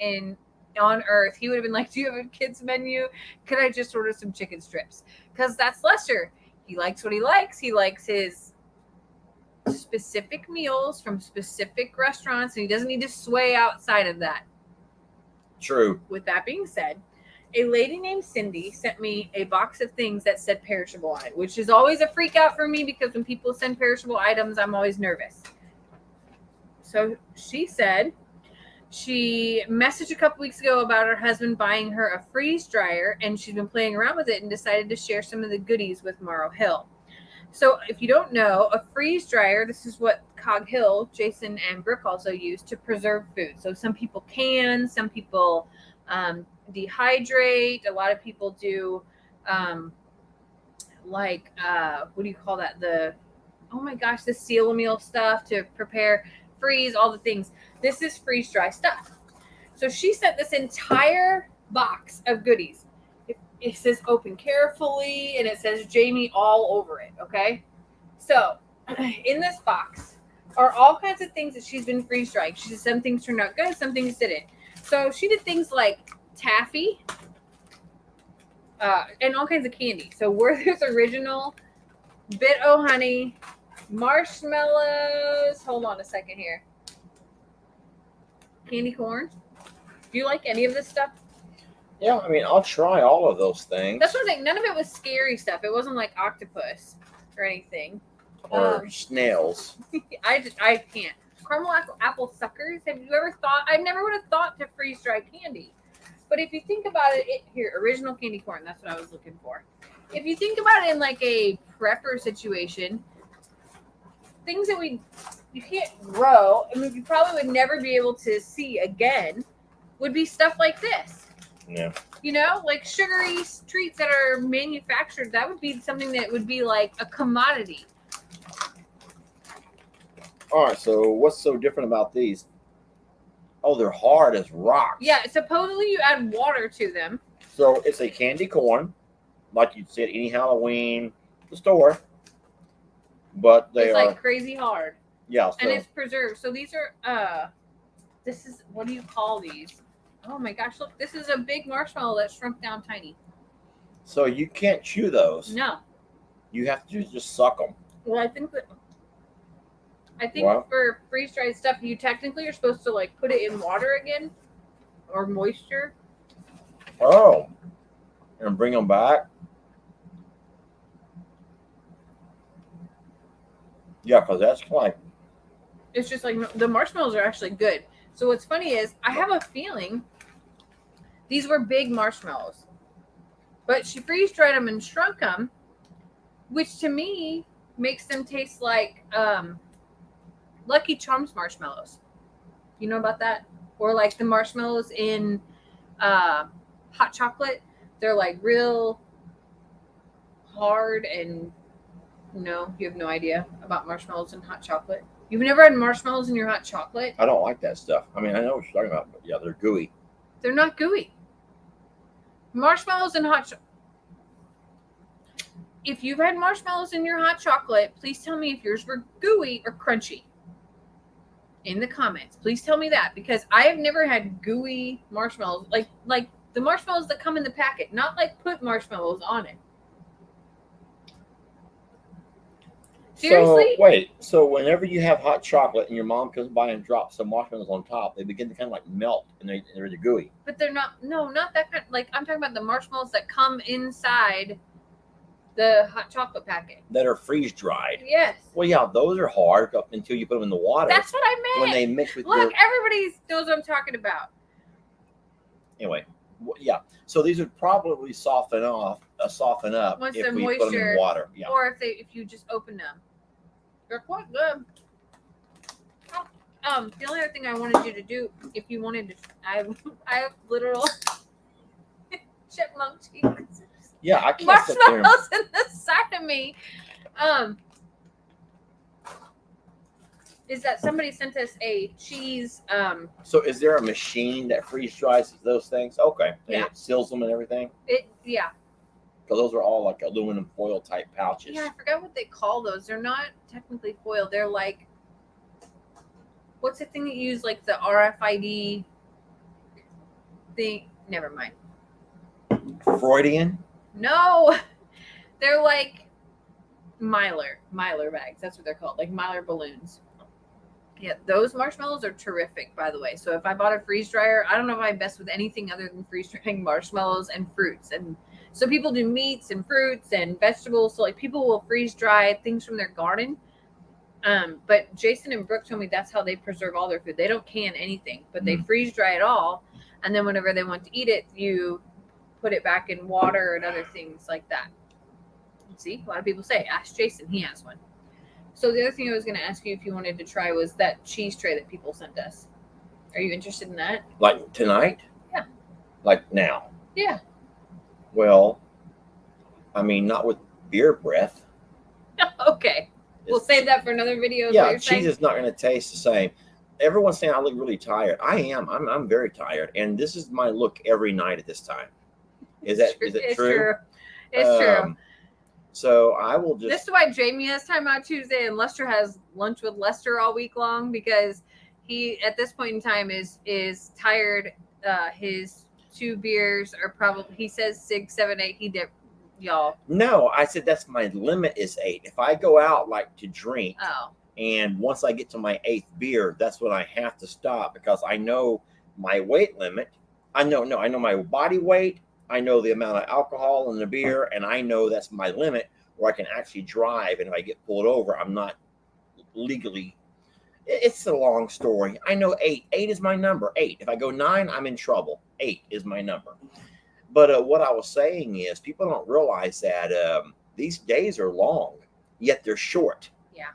on earth he would have been like, do you have a kids menu? Could I just order some chicken strips? Because that's Lester. He likes what he likes. He likes his specific meals from specific restaurants, and he doesn't need to sway outside of that. True. With that being said, a lady named Cindy sent me a box of things that said perishable on it, which is always a freak out for me because when people send perishable items, I'm always nervous. So she said she messaged a couple weeks ago about her husband buying her a freeze dryer, and she's been playing around with it and decided to share some of the goodies with Morrow Hill. So if you don't know, a freeze dryer, this is what Cog Hill, Jason, and Brooke also use to preserve food. So some people can, some people dehydrate. A lot of people do what do you call that? The seal meal stuff to prepare, freeze, all the things. This is freeze dry stuff. So she sent this entire box of goodies. It says open carefully, and it says Jamie all over it, okay? So in this box are all kinds of things that she's been freeze drying. She said some things turned out good, some things didn't. So she did things like taffy and all kinds of candy. So Werther's Original, Bit O' Honey, marshmallows. Hold on a second here. Candy corn. Do you like any of this stuff? Yeah, I mean, I'll try all of those things. That's what I'm saying. None of it was scary stuff. It wasn't like octopus or anything. Or snails. I can't. Caramel apple suckers. Have you ever thought? I never would have thought to freeze dry candy. But if you think about it, here, original candy corn. That's what I was looking for. If you think about it in like a prepper situation, things that you can't grow, I mean, you probably would never be able to see again, would be stuff like this. Yeah. You know, like sugary treats that are manufactured, that would be something that would be like a commodity. All right, so what's so different about these? Oh, they're hard as rocks. Yeah, supposedly you add water to them. So it's a candy corn, like you said, any Halloween store. But it's like crazy hard. Yeah. So, and it's preserved. So these are this is, what do you call these? Oh my gosh, look, this is a big marshmallow that shrunk down tiny. So you can't chew those. No. You have to just suck them. Well, I think Wow. for freeze dried stuff, you technically are supposed to like put it in water again or moisture. Oh. And bring them back. Yeah, because that's like. It's just like the marshmallows are actually good. So what's funny is I have a feeling these were big marshmallows, but she freeze dried them and shrunk them, which to me makes them taste like Lucky Charms marshmallows. You know about that? Or like the marshmallows in hot chocolate. They're like real hard, and no, you have no idea about marshmallows in hot chocolate. You've never had marshmallows in your hot chocolate? I don't like that stuff. I mean, I know what you're talking about, but yeah, they're gooey. They're not gooey. Marshmallows in hot chocolate. If you've had marshmallows in your hot chocolate, please tell me if yours were gooey or crunchy. In the comments, please tell me that, because I have never had gooey marshmallows, like the marshmallows that come in the packet, not like put marshmallows on it. Seriously? So, wait. So whenever you have hot chocolate and your mom comes by and drops some marshmallows on top, they begin to kind of like melt and they're gooey. But they're not. No, not that kind. Like I'm talking about the marshmallows that come inside the hot chocolate packet that are freeze dried. Yes. Well, yeah, those are hard up until you put them in the water. That's what I meant. When they mix with Look, everybody knows what I'm talking about. Anyway, yeah. So these would probably soften up once if the we moisture, put them in water. Yeah. Or if you just open them. They're quite good. The only other thing I wanted you to do, if you wanted to, I have literal chipmunk cheeks. Yeah, I can't sit there. Marshmallows in the side of me. Is that somebody sent us a cheese? So is there a machine that freeze dries those things? Okay. Yeah. It seals them and everything. Yeah. Because those are all like aluminum foil type pouches. Yeah, I forgot what they call those. They're not technically foil. They're like, what's the thing that you use, like the RFID thing? Never mind. Freudian? No, they're like Mylar bags. That's what they're called, like Mylar balloons. Yeah, those marshmallows are terrific, by the way. So if I bought a freeze dryer, I don't know if I'm best with anything other than freeze drying marshmallows and fruits. And so people do meats and fruits and vegetables. So like people will freeze dry things from their garden. But Jason and Brooke told me that's how they preserve all their food. They don't can anything, but they freeze dry it all. And then whenever they want to eat it, you put it back in water and other things like that. See, a lot of people say, ask Jason, he has one. So the other thing I was going to ask you if you wanted to try was that cheese tray that people sent us. Are you interested in that? Like tonight? Yeah. Like now? Yeah. Well, I mean, not with beer breath. Okay. We'll save that for another video. Yeah, cheese is not going to taste the same. Everyone's saying I look really tired. I am. I'm very tired, and this is my look every night at this time. Is it true? It's true. It's true. So I will just. This is why Jamie has Timeout Tuesday and Lester has lunch with Lester all week long, because he at this point in time is tired. His 2 beers are probably, he says 6, 7, 8. He did, y'all. No, I said that's my limit is 8. If I go out like to drink, and once I get to my 8th beer, that's when I have to stop, because I know my weight limit. I know my body weight. I know the amount of alcohol in the beer, and I know that's my limit where I can actually drive. And if I get pulled over, I'm not legally. It's a long story. I know 8. 8 is my number. 8. If I go 9, I'm in trouble. 8 is my number. But what I was saying is, people don't realize that these days are long, yet they're short. Yeah.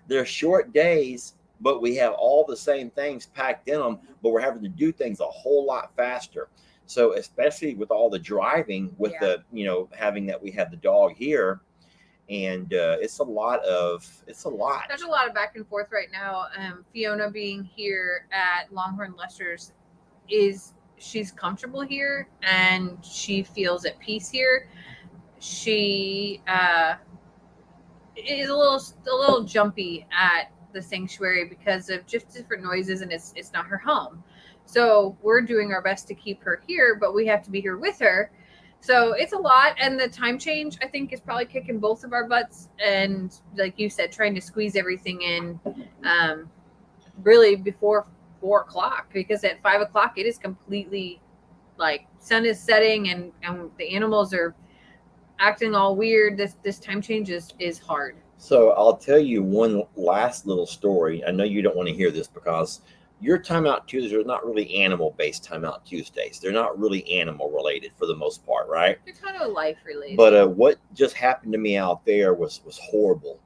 They're short days, but we have all the same things packed in them, but we're having to do things a whole lot faster. So especially with all the driving, with the, having that we have the dog here, and it's a lot. There's a lot of back and forth right now. Fiona being here at Longhorn Lester's she's comfortable here and she feels at peace here. She is a little jumpy at the sanctuary because of just different noises, and it's not her home. So we're doing our best to keep her here, but we have to be here with her. So it's a lot. And the time change, I think, is probably kicking both of our butts. And like you said, trying to squeeze everything in really before 4 o'clock, because at 5 o'clock, it is completely like sun is setting and the animals are acting all weird. This time change is hard. So I'll tell you one last little story. I know you don't want to hear this because your Timeout Tuesdays are not really animal-based Timeout Tuesdays. They're not really animal-related for the most part, right? They're kind of life-related. But what just happened to me out there was horrible.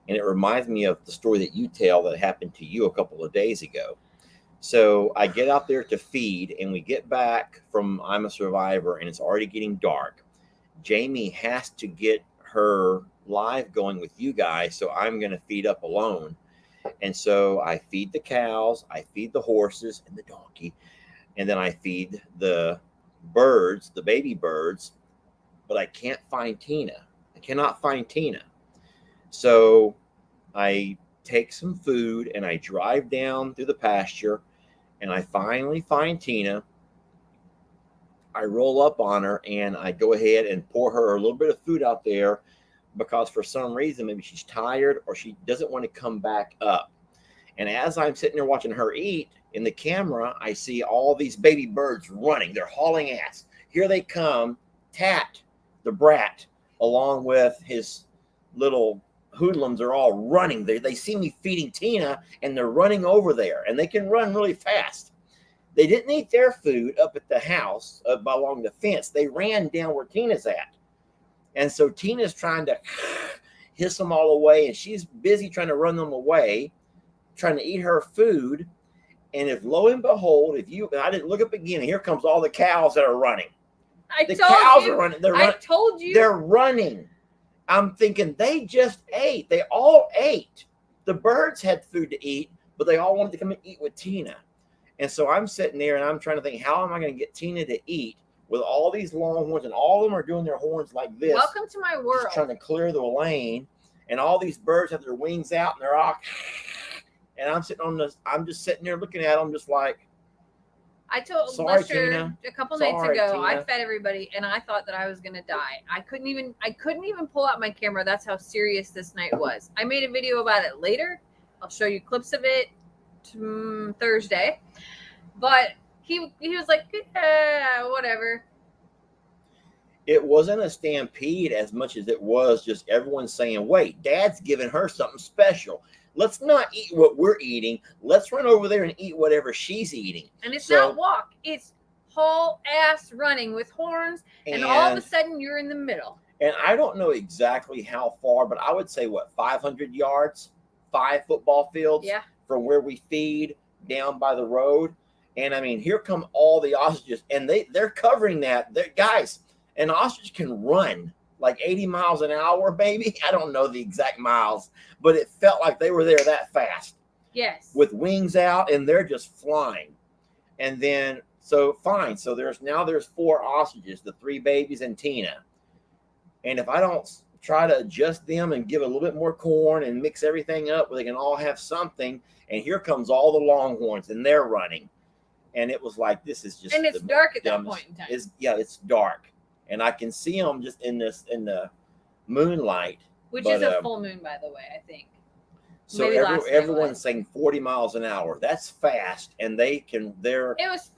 And it reminds me of the story that you tell that happened to you a couple of days ago. So I get out there to feed, and we get back from I'm a Survivor, and it's already getting dark. Jamie has to get her live going with you guys, so I'm going to feed up alone. And so I feed the cows, I feed the horses and the donkey, and then I feed the birds, the baby birds, but I can't find Tina. I cannot find Tina. So I take some food and I drive down through the pasture, and I finally find Tina. I roll up on her and I go ahead and pour her a little bit of food out there, because for some reason, maybe she's tired or she doesn't want to come back up. And as I'm sitting there watching her eat, in the camera, I see all these baby birds running. They're hauling ass. Here they come. Tat, the brat, along with his little hoodlums, are all running. They see me feeding Tina, and they're running over there. And they can run really fast. They didn't eat their food up at the house along the fence. They ran down where Tina's at. And so Tina's trying to hiss them all away, and she's busy trying to run them away, trying to eat her food. And if lo and behold, I didn't look up again, here comes all the cows that are running. The cows are running. I told you. They're running. I'm thinking they just ate. They all ate. The birds had food to eat, but they all wanted to come and eat with Tina. And so I'm sitting there and I'm trying to think, how am I going to get Tina to eat with all these long horns, and all of them are doing their horns like this. Welcome to my world. Just trying to clear the lane, and all these birds have their wings out and they're all, and I'm just sitting there looking at them, just like, I told Sorry, Lester Tina. a couple nights Sorry, ago, I Tina. fed everybody and I thought that I was going to die. I couldn't even pull out my camera. That's how serious this night was. I made a video about it later. I'll show you clips of it Thursday. But he was like, yeah, whatever. It wasn't a stampede as much as it was just everyone saying, wait, Dad's giving her something special. Let's not eat what we're eating. Let's run over there and eat whatever she's eating. And it's not walk. It's haul ass running with horns. And all of a sudden you're in the middle. And I don't know exactly how far, but I would say, 500 yards, 5 football fields from where we feed down by the road. And I mean, here come all the ostriches, and they're covering that. Guys, an ostrich can run like 80 miles an hour, maybe. I don't know the exact miles, but it felt like they were there that fast. Yes. With wings out, and they're just flying. And then, so fine. So there's 4 ostriches, the 3 babies and Tina. And if I don't try to adjust them and give a little bit more corn and mix everything up where they can all have something, and here comes all the longhorns, and they're running. And it was like, this is just. And it's dark at that point in time. It's dark. And I can see them just in the moonlight. Which is a full moon, by the way, I think. So everyone's saying 40 miles an hour. That's fast. And they're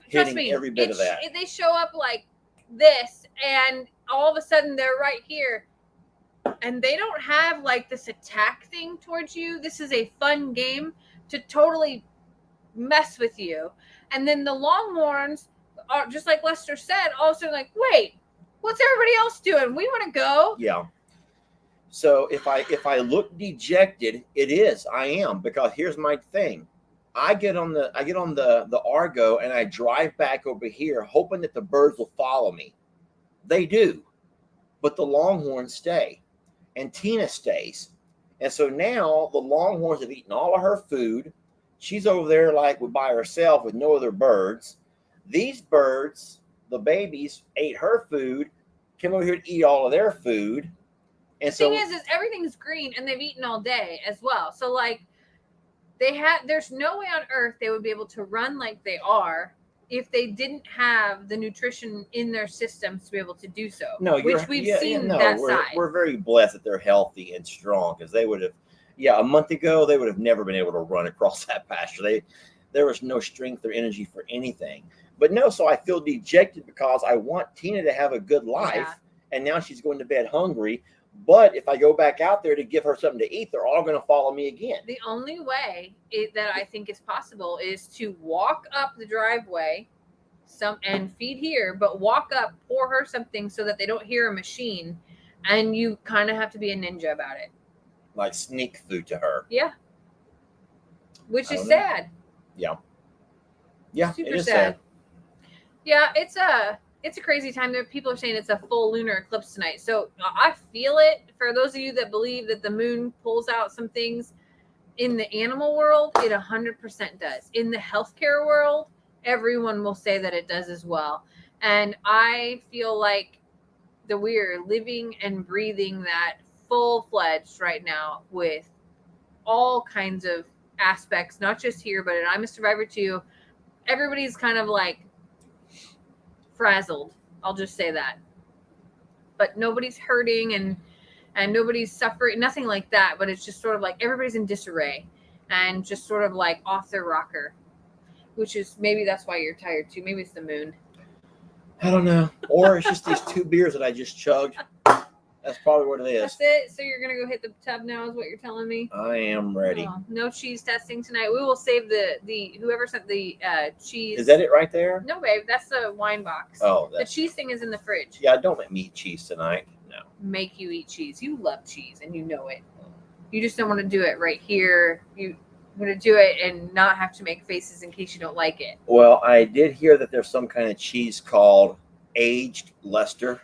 hitting every bit of that. They show up like this, and all of a sudden they're right here. And they don't have like this attack thing towards you. This is a fun game to totally mess with you. And then the longhorns are, just like Lester said, also like, wait, what's everybody else doing? We want to go. Yeah. So if I look dejected, I am, because here's my thing. I get on the Argo and I drive back over here hoping that the birds will follow me. They do. But the longhorns stay. And Tina stays. And so now the longhorns have eaten all of her food. She's over there like by herself with no other birds. These birds, the babies, ate her food, came over here to eat all of their food. And the thing is everything's green and they've eaten all day as well. So like there's no way on earth they would be able to run like they are if they didn't have the nutrition in their systems to be able to do so. No, which we've seen that side. We're very blessed that they're healthy and strong, because they would have, a month ago, they would have never been able to run across that pasture. There was no strength or energy for anything. But no, so I feel dejected because I want Tina to have a good life, and now she's going to bed hungry. But if I go back out there to give her something to eat, they're all going to follow me again. The only way that I think is possible is to walk up the driveway and feed here, but walk up, pour her something so that they don't hear a machine, and you kind of have to be a ninja about it. Like sneak food to her. Yeah. Which is sad. Yeah. Yeah, super it is sad. Yeah, it's a crazy time. There, people are saying it's a full lunar eclipse tonight. So I feel it. For those of you that believe that the moon pulls out some things in the animal world, it 100% does. In the healthcare world, everyone will say that it does as well. And I feel like we are living and breathing that full-fledged right now with all kinds of aspects, not just here, but in I'm a Survivor too. Everybody's kind of like frazzled. I'll just say that. But nobody's hurting and nobody's suffering, nothing like that. But it's just sort of like everybody's in disarray and just sort of like off their rocker, which is maybe that's why you're tired too. Maybe it's the moon. I don't know. Or it's just these 2 beers that I just chugged. That's probably what it is. That's it. So you're going to go hit the tub now is what you're telling me? I am ready. Oh, no cheese testing tonight. We will save the whoever sent the cheese. Is that it right there? No, babe. That's the wine box. Oh. The cheese thing is in the fridge. Yeah, don't make me eat cheese tonight. No. Make you eat cheese. You love cheese and you know it. You just don't want to do it right here. You want to do it and not have to make faces in case you don't like it. Well, I did hear that there's some kind of cheese called aged Leicester.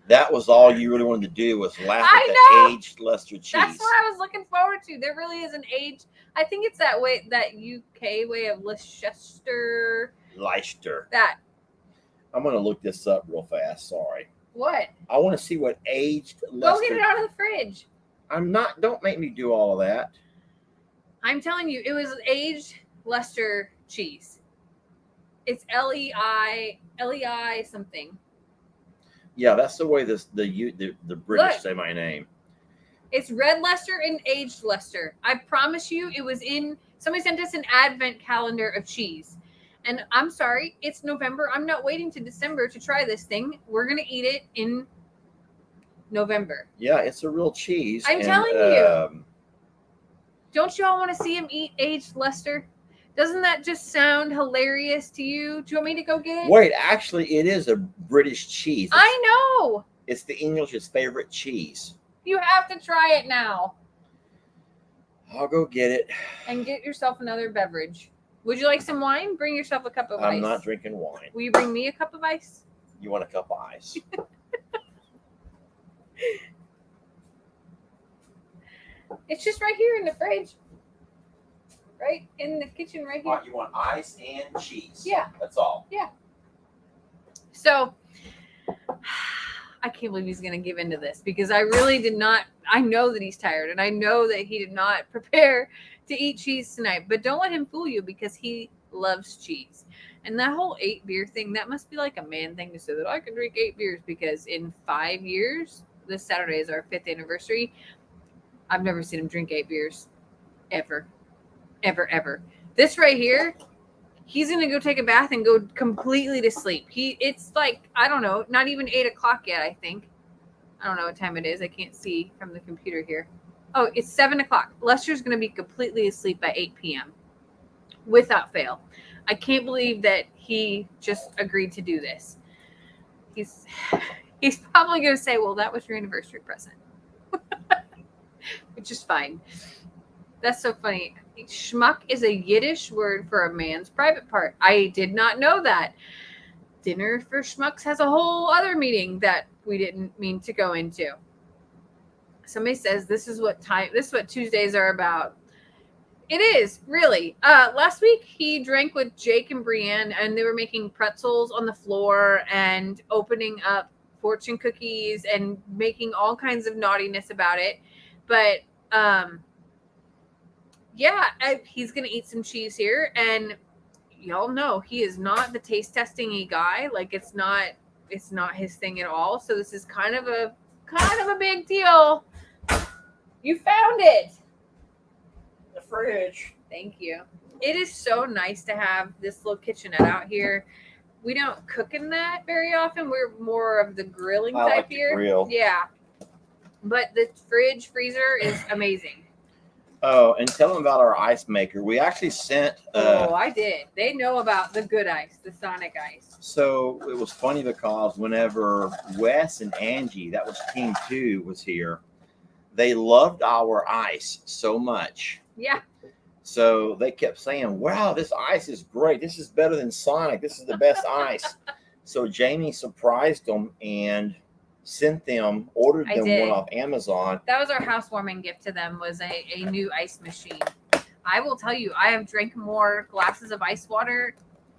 That was all you really wanted to do was laugh at the aged Leicester cheese. That's what I was looking forward to. There really is an aged. I think it's that UK way of Leicester. That. I'm going to look this up real fast. Sorry. What? I want to see what aged Leicester. Go get it out of the fridge. Don't make me do all of that. I'm telling you, it was aged Leicester cheese. It's LEI something. Yeah, that's the way the British say my name. It's red Leicester and aged Leicester. I promise you, it was in. Somebody sent us an advent calendar of cheese. And I'm sorry, it's November. I'm not waiting to December to try this thing. We're going to eat it in November. Yeah, it's a real cheese. I'm telling you. Don't you all want to see him eat aged Leicester? Doesn't that just sound hilarious to you? Do you want me to go get it? Wait, actually, it is a British cheese. I know. It's the English's favorite cheese. You have to try it now. I'll go get it. And get yourself another beverage. Would you like some wine? Bring yourself a cup of ice. I'm not drinking wine. Will you bring me a cup of ice? You want a cup of ice? It's just right here in the fridge. Right in the kitchen right here. You want ice and cheese? Yeah. That's all. Yeah. So, I can't believe he's going to give into this because I really did not. I know that he's tired and I know that he did not prepare to eat cheese tonight. But don't let him fool you because he loves cheese. And that whole 8 beer thing, that must be like a man thing to say that I can drink 8 beers because in 5 years, this Saturday is our 5th anniversary. I've never seen him drink 8 beers ever. Ever. This right here, he's gonna go take a bath and go completely to sleep. It's like, I don't know, not even 8 o'clock yet, I think. I don't know what time it is. I can't see from the computer here. Oh, it's 7 o'clock. Lester's gonna be completely asleep by 8 p.m. without fail. I can't believe that he just agreed to do this. He's probably gonna say, well, that was your anniversary present. Which is fine. That's so funny. Schmuck is a Yiddish word for a man's private part. I did not know that. Dinner for schmucks has a whole other meaning that we didn't mean to go into. Somebody says this is what Tuesdays are about. It is, really. Last week he drank with Jake and Brienne and they were making pretzels on the floor and opening up fortune cookies and making all kinds of naughtiness about it. But yeah, he's going to eat some cheese here. And y'all know he is not the taste testing guy. Like it's not his thing at all. So this is kind of a big deal. You found it. The fridge. Thank you. It is so nice to have this little kitchenette out here. We don't cook in that very often. We're more of the grilling type like here. Grill. Yeah. But the freezer is amazing. Oh, and tell them about our ice maker. We actually sent. I did. They know about the good ice, the Sonic ice. So it was funny because whenever Wes and Angie, that was Team 2, was here, they loved our ice so much. Yeah. So they kept saying, wow, this ice is great. This is better than Sonic. This is the best ice. So Jamie surprised them and ordered them one off Amazon. That was our housewarming gift to them, was a new ice machine. I will tell you, I have drank more glasses of ice water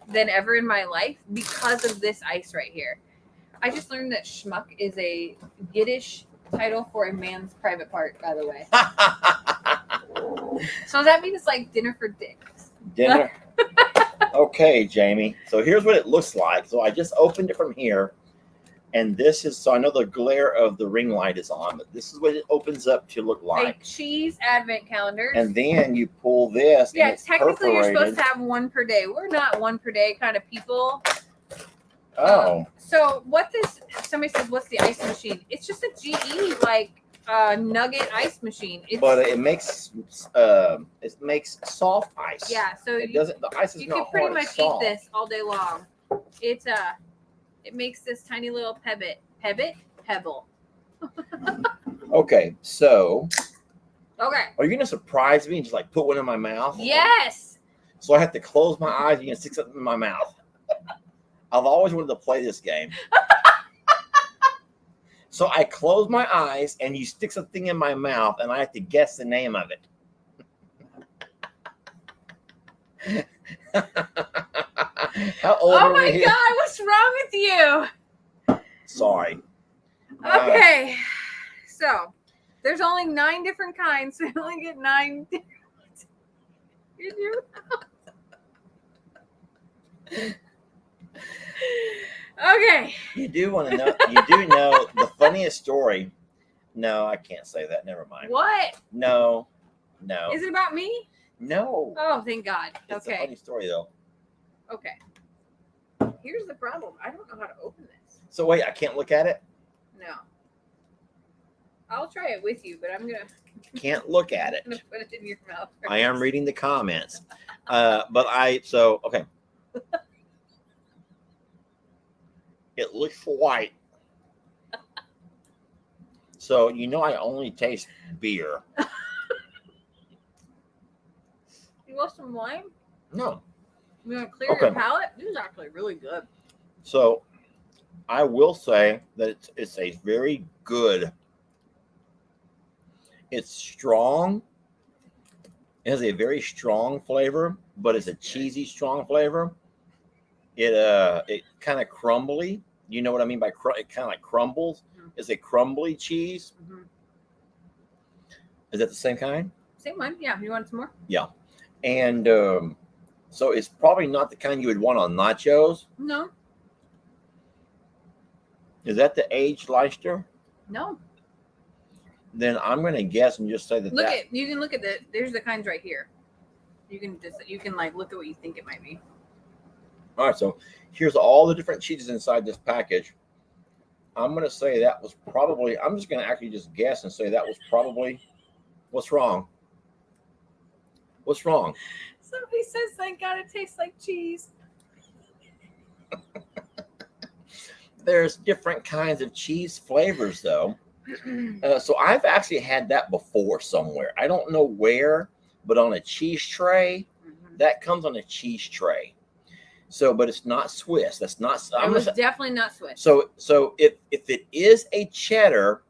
than ever in my life because of this ice right here. I just learned that schmuck is a Yiddish title for a man's private part, by the way. So does that mean it's like dinner for dicks? Dinner? Okay, Jamie. So here's what it looks like. So I just opened it from here. And this is, so I know the glare of the ring light is on, but this is what it opens up to look like. A cheese advent calendar. And then you pull this. Yeah, and it's technically perforated. you're supposed to have one per day. We're not one per day kind of people. Oh. So somebody says, what's the ice machine? It's just a GE, like nugget ice machine. But it makes soft ice. Yeah, so the ice is you not can pretty hard, much it's soft. eat this all day long. It makes this tiny little pebble. Okay, so Okay. are you gonna surprise me and just like put one in my mouth? Yes. So I have to close my eyes and you can stick something in my mouth. I've always wanted to play this game. So I close my eyes and you stick something in my mouth and I have to guess the name of it. How old Oh are my we? God, what's wrong with you? Sorry. Okay. So there's only 9 different kinds, so you only get 9 different. Okay. You do want to know? You do know the funniest story? No, I can't say that. Never mind. What? No. Is it about me? No. Oh, thank God. It's a Okay. funny story though. Okay. Here's the problem. I don't know how to open this. So wait, I can't look at it. No. I'll try it with you, but I'm gonna Look at it. put it in your mouth. I am reading the comments, okay. It looks white. So I only taste beer. You want some wine? No. You want to clear your palate? This is actually really good. So I will say that it's a very good. It's strong. It has a very strong flavor, but it's a cheesy strong flavor. It kind of crumbly. You know what I mean by it kind of like crumbles. Mm-hmm. It's a crumbly cheese. Mm-hmm. Is that the same kind? Same one. Yeah. You want some more? Yeah. And so it's probably not the kind you would want on nachos. No. Is that the aged Leicester? No. Then I'm going to guess and just say that. You can look at there's the kinds right here. You can like look at what you think it might be. All right, so here's all the different cheeses inside this package. I'm going to say that was probably. I'm just going to actually just guess and say that was probably. What's wrong? What's wrong? Somebody says thank God it tastes like cheese. There's different kinds of cheese flavors, though. So I've actually had that before somewhere. I don't know where, but on a cheese tray. Mm-hmm. That comes on a cheese tray. So, but it's not Swiss. That's not. It was definitely not Swiss. So if it is a cheddar,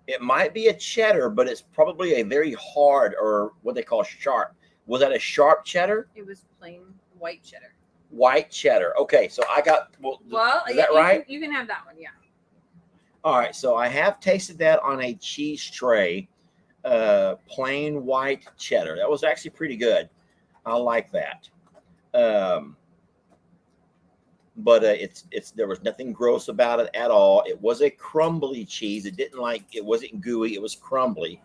it might be a cheddar, but it's probably a very hard or what they call sharp. Was that a sharp cheddar? It was plain white cheddar. White cheddar. Okay, so I got. Well, is that right? You can have that one. Yeah. All right, so I have tasted that on a cheese tray, plain white cheddar. That was actually pretty good. I like that. But there was nothing gross about it at all. It was a crumbly cheese. It wasn't gooey. It was crumbly.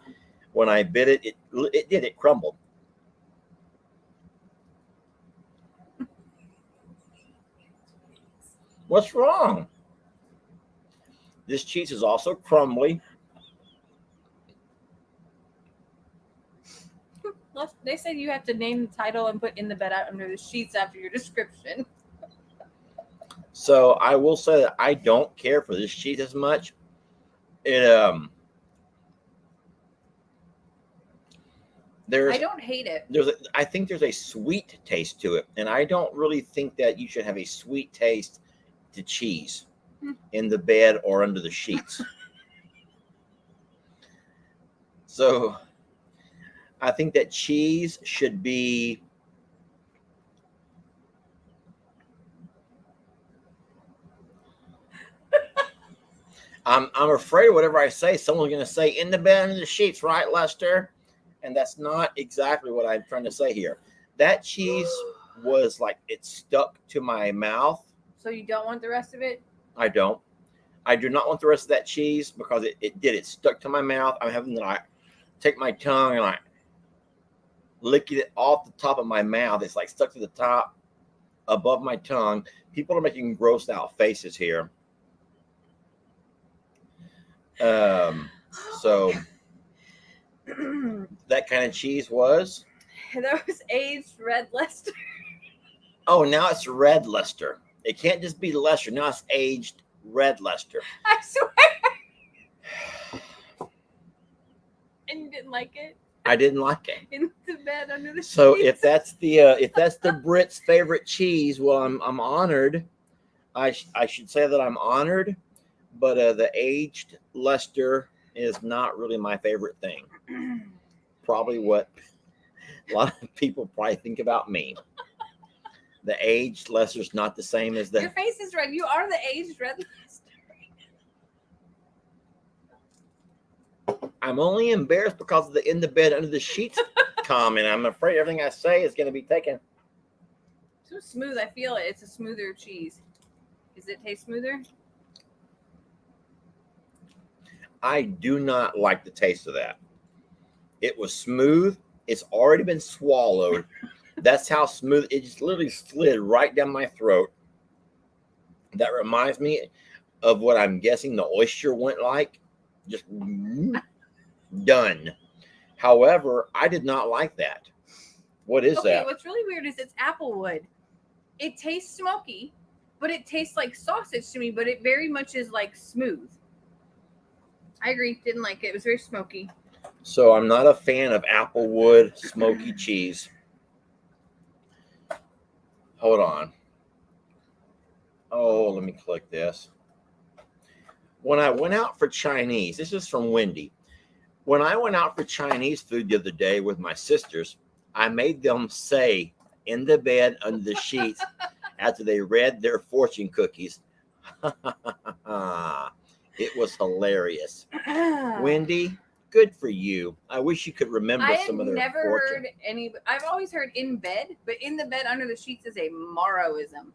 When I bit it, it crumbled. What's wrong? This cheese is also crumbly. Well, they said you have to name the title and put in the bed out under the sheets after your description. So I will say that I don't care for this cheese as much. I don't hate it. I think there's a sweet taste to it, and I don't really think that you should have a sweet taste to cheese in the bed or under the sheets. So I think that cheese should be I'm afraid whatever I say, someone's going to say in the bed under the sheets, right, Lester? And that's not exactly what I'm trying to say here. That cheese was like it stuck to my mouth. So you don't want the rest of it? I don't. I do not want the rest of that cheese because it stuck to my mouth. I'm having to take my tongue and lick it off the top of my mouth. It's like stuck to the top above my tongue. People are making grossed out faces here. So that kind of cheese was? That was aged red Leicester. Oh, now it's red Leicester. It can't just be Leicester. Now it's aged red Leicester. I swear. And you didn't like it? I didn't like it. In the bed under the sheets. So if that's the Brits' favorite cheese, well, I'm honored. I should say that I'm honored, but the aged Leicester is not really my favorite thing. Probably what a lot of people probably think about me. The aged Leicester's not the same as the. Your face is red. You are the aged red Leicester. I'm only embarrassed because of the in the bed under the sheets comment. I'm afraid everything I say is going to be taken. So smooth. I feel it. It's a smoother cheese. Does it taste smoother? I do not like the taste of that. It was smooth. It's already been swallowed. That's how smooth it just literally slid right down my throat. That reminds me of what I'm guessing the oyster went like. Just done. However, I did not like that. What is that? What's really weird is it's applewood. It tastes smoky, but it tastes like sausage to me, but it very much is like smooth. I agree. Didn't like it. It was very smoky. So I'm not a fan of applewood smoky cheese. Hold on. Oh, let me click this. When I went out for Chinese, this is from Wendy. When I went out for Chinese food the other day with my sisters, I made them say in the bed under the sheets after they read their fortune cookies. It was hilarious. Wendy, good for you. I wish you could remember some of their never fortune. heard any. I've always heard in bed, but in the bed under the sheets is a Morrowism.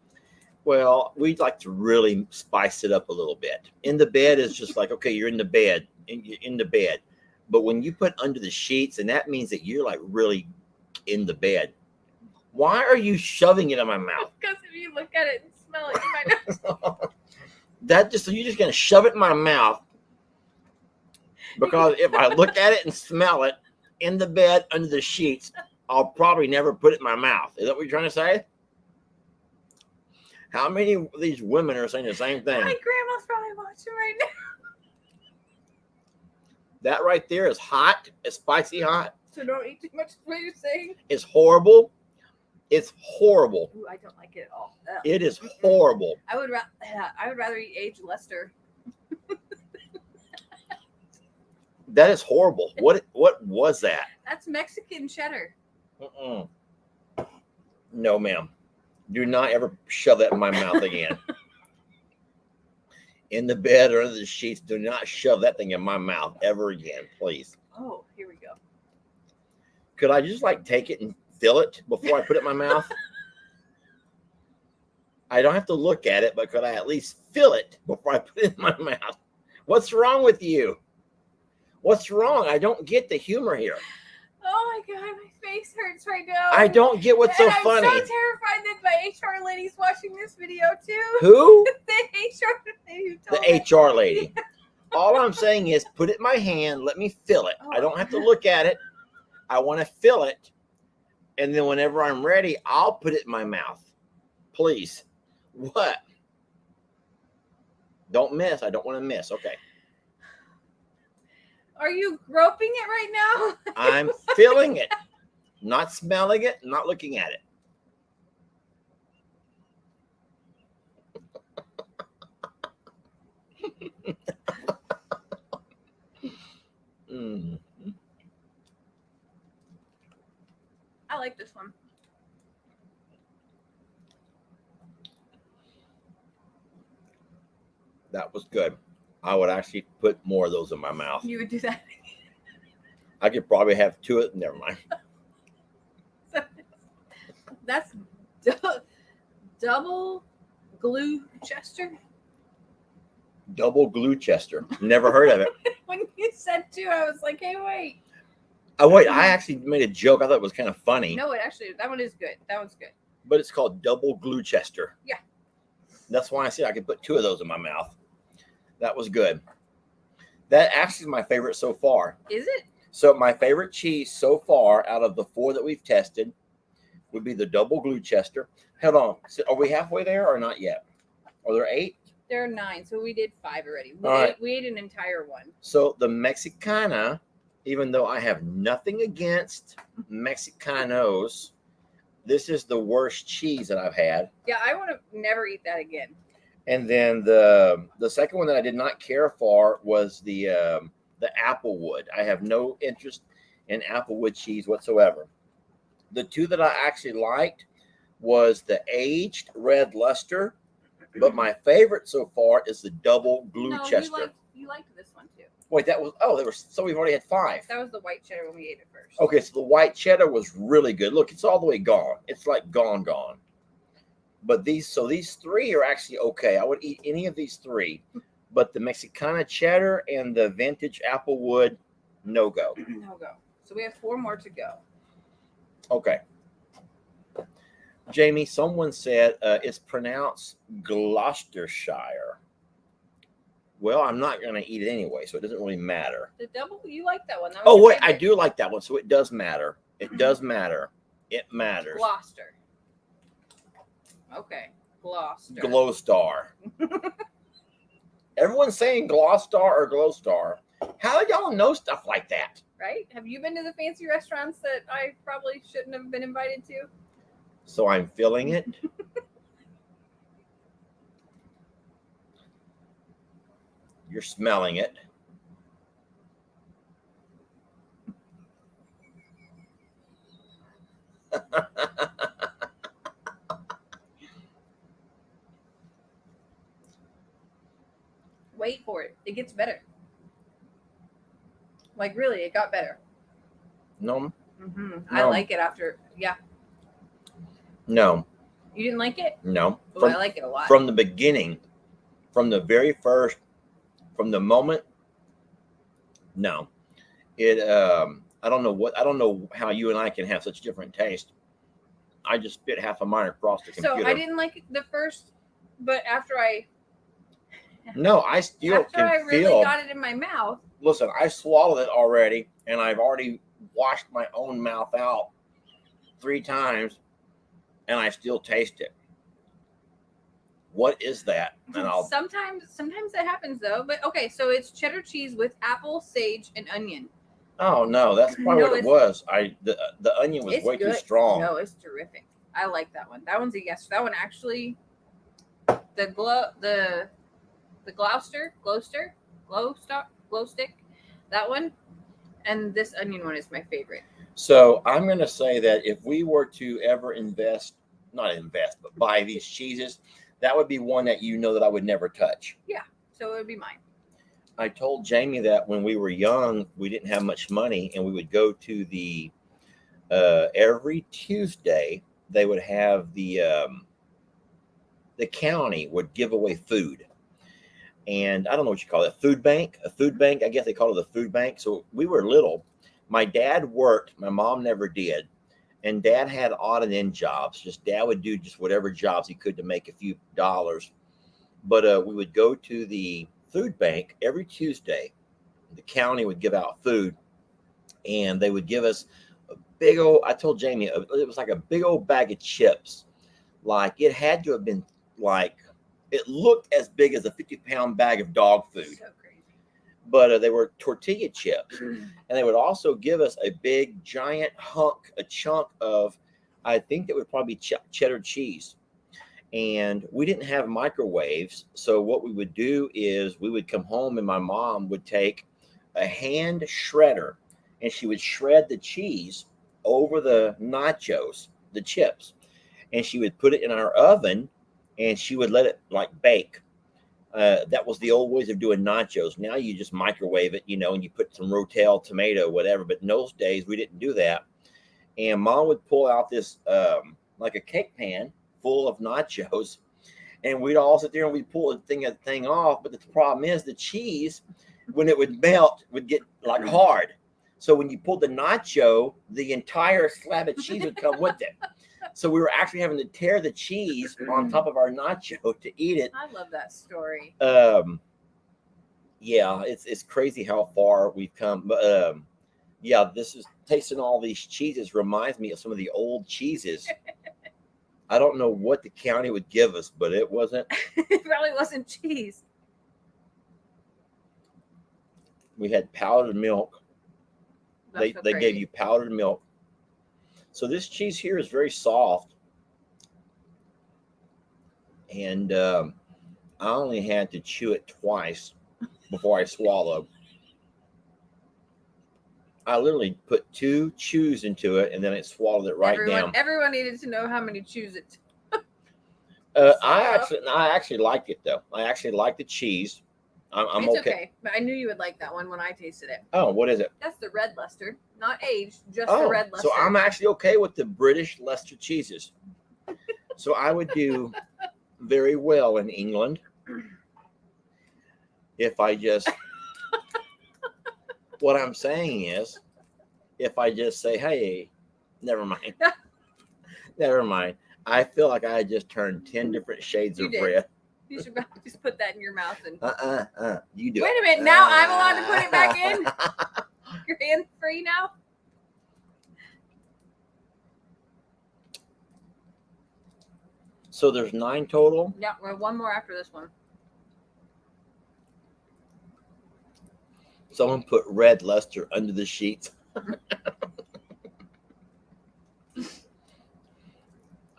Well, we'd like to really spice it up a little bit. In the bed is just like, okay, you're in the bed, in the bed. But when you put under the sheets, and that means that you're like really in the bed. Why are you shoving it in my mouth? Because if you look at it and smell it, you might know. You're just gonna shove it in my mouth. Because if I look at it and smell it in the bed under the sheets, I'll probably never put it in my mouth. Is that what you're trying to say? How many of these women are saying the same thing? My grandma's probably watching right now. That right there is hot. It's spicy hot. So don't eat too much. What you're saying? It's horrible. It's horrible. Ooh, I don't like it at all. Ugh. It is horrible. I would rather eat aged Lester. That is horrible. What was that? That's Mexican cheddar. Mm-mm. No, ma'am. Do not ever shove that in my mouth again. In the bed or under the sheets, do not shove that thing in my mouth ever again, please. Oh, here we go. Could I just like take it and fill it before I put it in my mouth? I don't have to look at it, but could I at least fill it before I put it in my mouth? What's wrong with you? What's wrong? I don't get the humor here. Oh my God, my face hurts right now. I don't get what's so funny. I'm so terrified that my HR lady's watching this video too. Who? The HR lady who told The me. HR lady. All I'm saying is put it in my hand. Let me fill it. I don't have to look at it. I want to fill it. And then whenever I'm ready, I'll put it in my mouth. Please. What? Don't miss. I don't want to miss. Okay. Are you groping it right now? I'm feeling it. Not smelling it. Not looking at it. Mm. I like this one. That was good. I would actually put more of those in my mouth. You would do that. I could probably have two of them. Never mind. That's double glue Chester. Double Gloucester. Never heard of it. When you said two, I was like, hey, wait. Oh, wait. I actually made a joke. I thought it was kind of funny. No, it actually, that one is good. That one's good. But it's called Double Gloucester. Yeah. That's why I said I could put two of those in my mouth. That was good. That actually is my favorite so far. Is it? So my favorite cheese so far out of the 4 that we've tested would be the Double Gloucester. Hold on. So are we halfway there or not yet? Are there 8? There are 9, so we did 5 already. We ate an entire one. So the Mexicana, even though I have nothing against Mexicanos, this is the worst cheese that I've had. Yeah, I want to never eat that again. And then the second one that I did not care for was the Applewood. I have no interest in Applewood cheese whatsoever. The 2 that I actually liked was the aged red luster, but my favorite so far is the Double Gloucester. No, you liked this one too. Wait, so we've already had 5. That was the white cheddar when we ate it first. Okay, so the white cheddar was really good. Look, it's all the way gone. It's like gone. But these three are actually okay. I would eat any of these three, but the Mexicana cheddar and the vintage applewood, no go. No go. So we have 4 more to go. Okay. Jamie, someone said it's pronounced Gloucestershire. Well, I'm not going to eat it anyway, so it doesn't really matter. The double, you like that one. That was Oh, your wait, I favorite. do like that one, so it does matter. It does matter. It matters. Gloucester. Okay. Gloucester. Glowstar. Everyone's saying Glowstar or Glowstar. How do y'all know stuff like that? Right? Have you been to the fancy restaurants that I probably shouldn't have been invited to? So I'm feeling it. You're smelling it. Wait for it. It gets better. Like, really, it got better. No. I like it after. Yeah. No. You didn't like it? No. Oh, I like it a lot. From the beginning, from the very first, from the moment. No. It. I don't know how you and I can have such different taste. I just spit half of mine across the computer. So I didn't like it the first, but after I. No, I still after can I really feel. got it in my mouth. Listen, I swallowed it already, and I've already washed my own mouth out 3 times, and I still taste it. What is that? And Sometimes that happens though. But okay, so it's cheddar cheese with apple, sage, and onion. Oh no, that's probably what it was. The onion was way good. too strong. No, it's terrific. I like that one. That one's a yes. That one actually, the glow stick, that one, and this onion one is my favorite. So I'm going to say that if we were to ever but buy these cheeses, that would be one that that I would never touch. Yeah, so it would be mine. I told Jamie that when we were young, we didn't have much money, and we would go to the every Tuesday they would have the county would give away food. And I don't know what you call it, a food bank. I guess they call it a food bank. So we were little. My dad worked. My mom never did. And Dad had odd and end jobs. Dad would do just whatever jobs he could to make a few dollars. But we would go to the food bank every Tuesday. The county would give out food. And they would give us a big old, I told Jamie, it was like a big old bag of chips. Like it had to have been it looked as big as a 50-pound bag of dog food. So crazy. But they were tortilla chips. And they would also give us a big, giant a chunk of, I think that would probably be cheddar cheese. And we didn't have microwaves. So what we would do is we would come home and my mom would take a hand shredder and she would shred the cheese over the nachos, the chips. And she would put it in our oven and she would let it bake. That was the old ways of doing nachos. Now you just microwave it, and you put some Rotel, tomato, whatever. But in those days, we didn't do that. And Mom would pull out this, like a cake pan full of nachos. And we'd all sit there and we'd pull the thing off. But the problem is the cheese, when it would melt, would get hard. So when you pulled the nacho, the entire slab of cheese would come with it. So we were actually having to tear the cheese on top of our nacho to eat it. I love that story. Yeah, it's crazy how far we've come. But yeah, this is tasting all these cheeses reminds me of some of the old cheeses. I don't know what the county would give us, but it wasn't. It probably wasn't cheese. We had powdered milk. They gave you powdered milk. So this cheese here is very soft. And I only had to chew it twice before I swallowed. I literally put 2 chews into it and then I swallowed it down. Everyone needed to know how many chews it. I actually liked it though. I actually like the cheese. I'm okay. But I knew you would like that one when I tasted it. Oh, what is it? That's the red Leicester, not aged, just the red Leicester. So I'm actually okay with the British Leicester cheeses. So I would do very well in England if I just, what I'm saying is, if I just say, hey, never mind. Never mind. I feel like I just turned 10 different shades of red. You should just put that in your mouth and. You do Wait it. a minute. Now I'm allowed to put it back in. You're hands free now. So there's 9 total. Yeah, we're one more after this one. Someone put red luster under the sheets.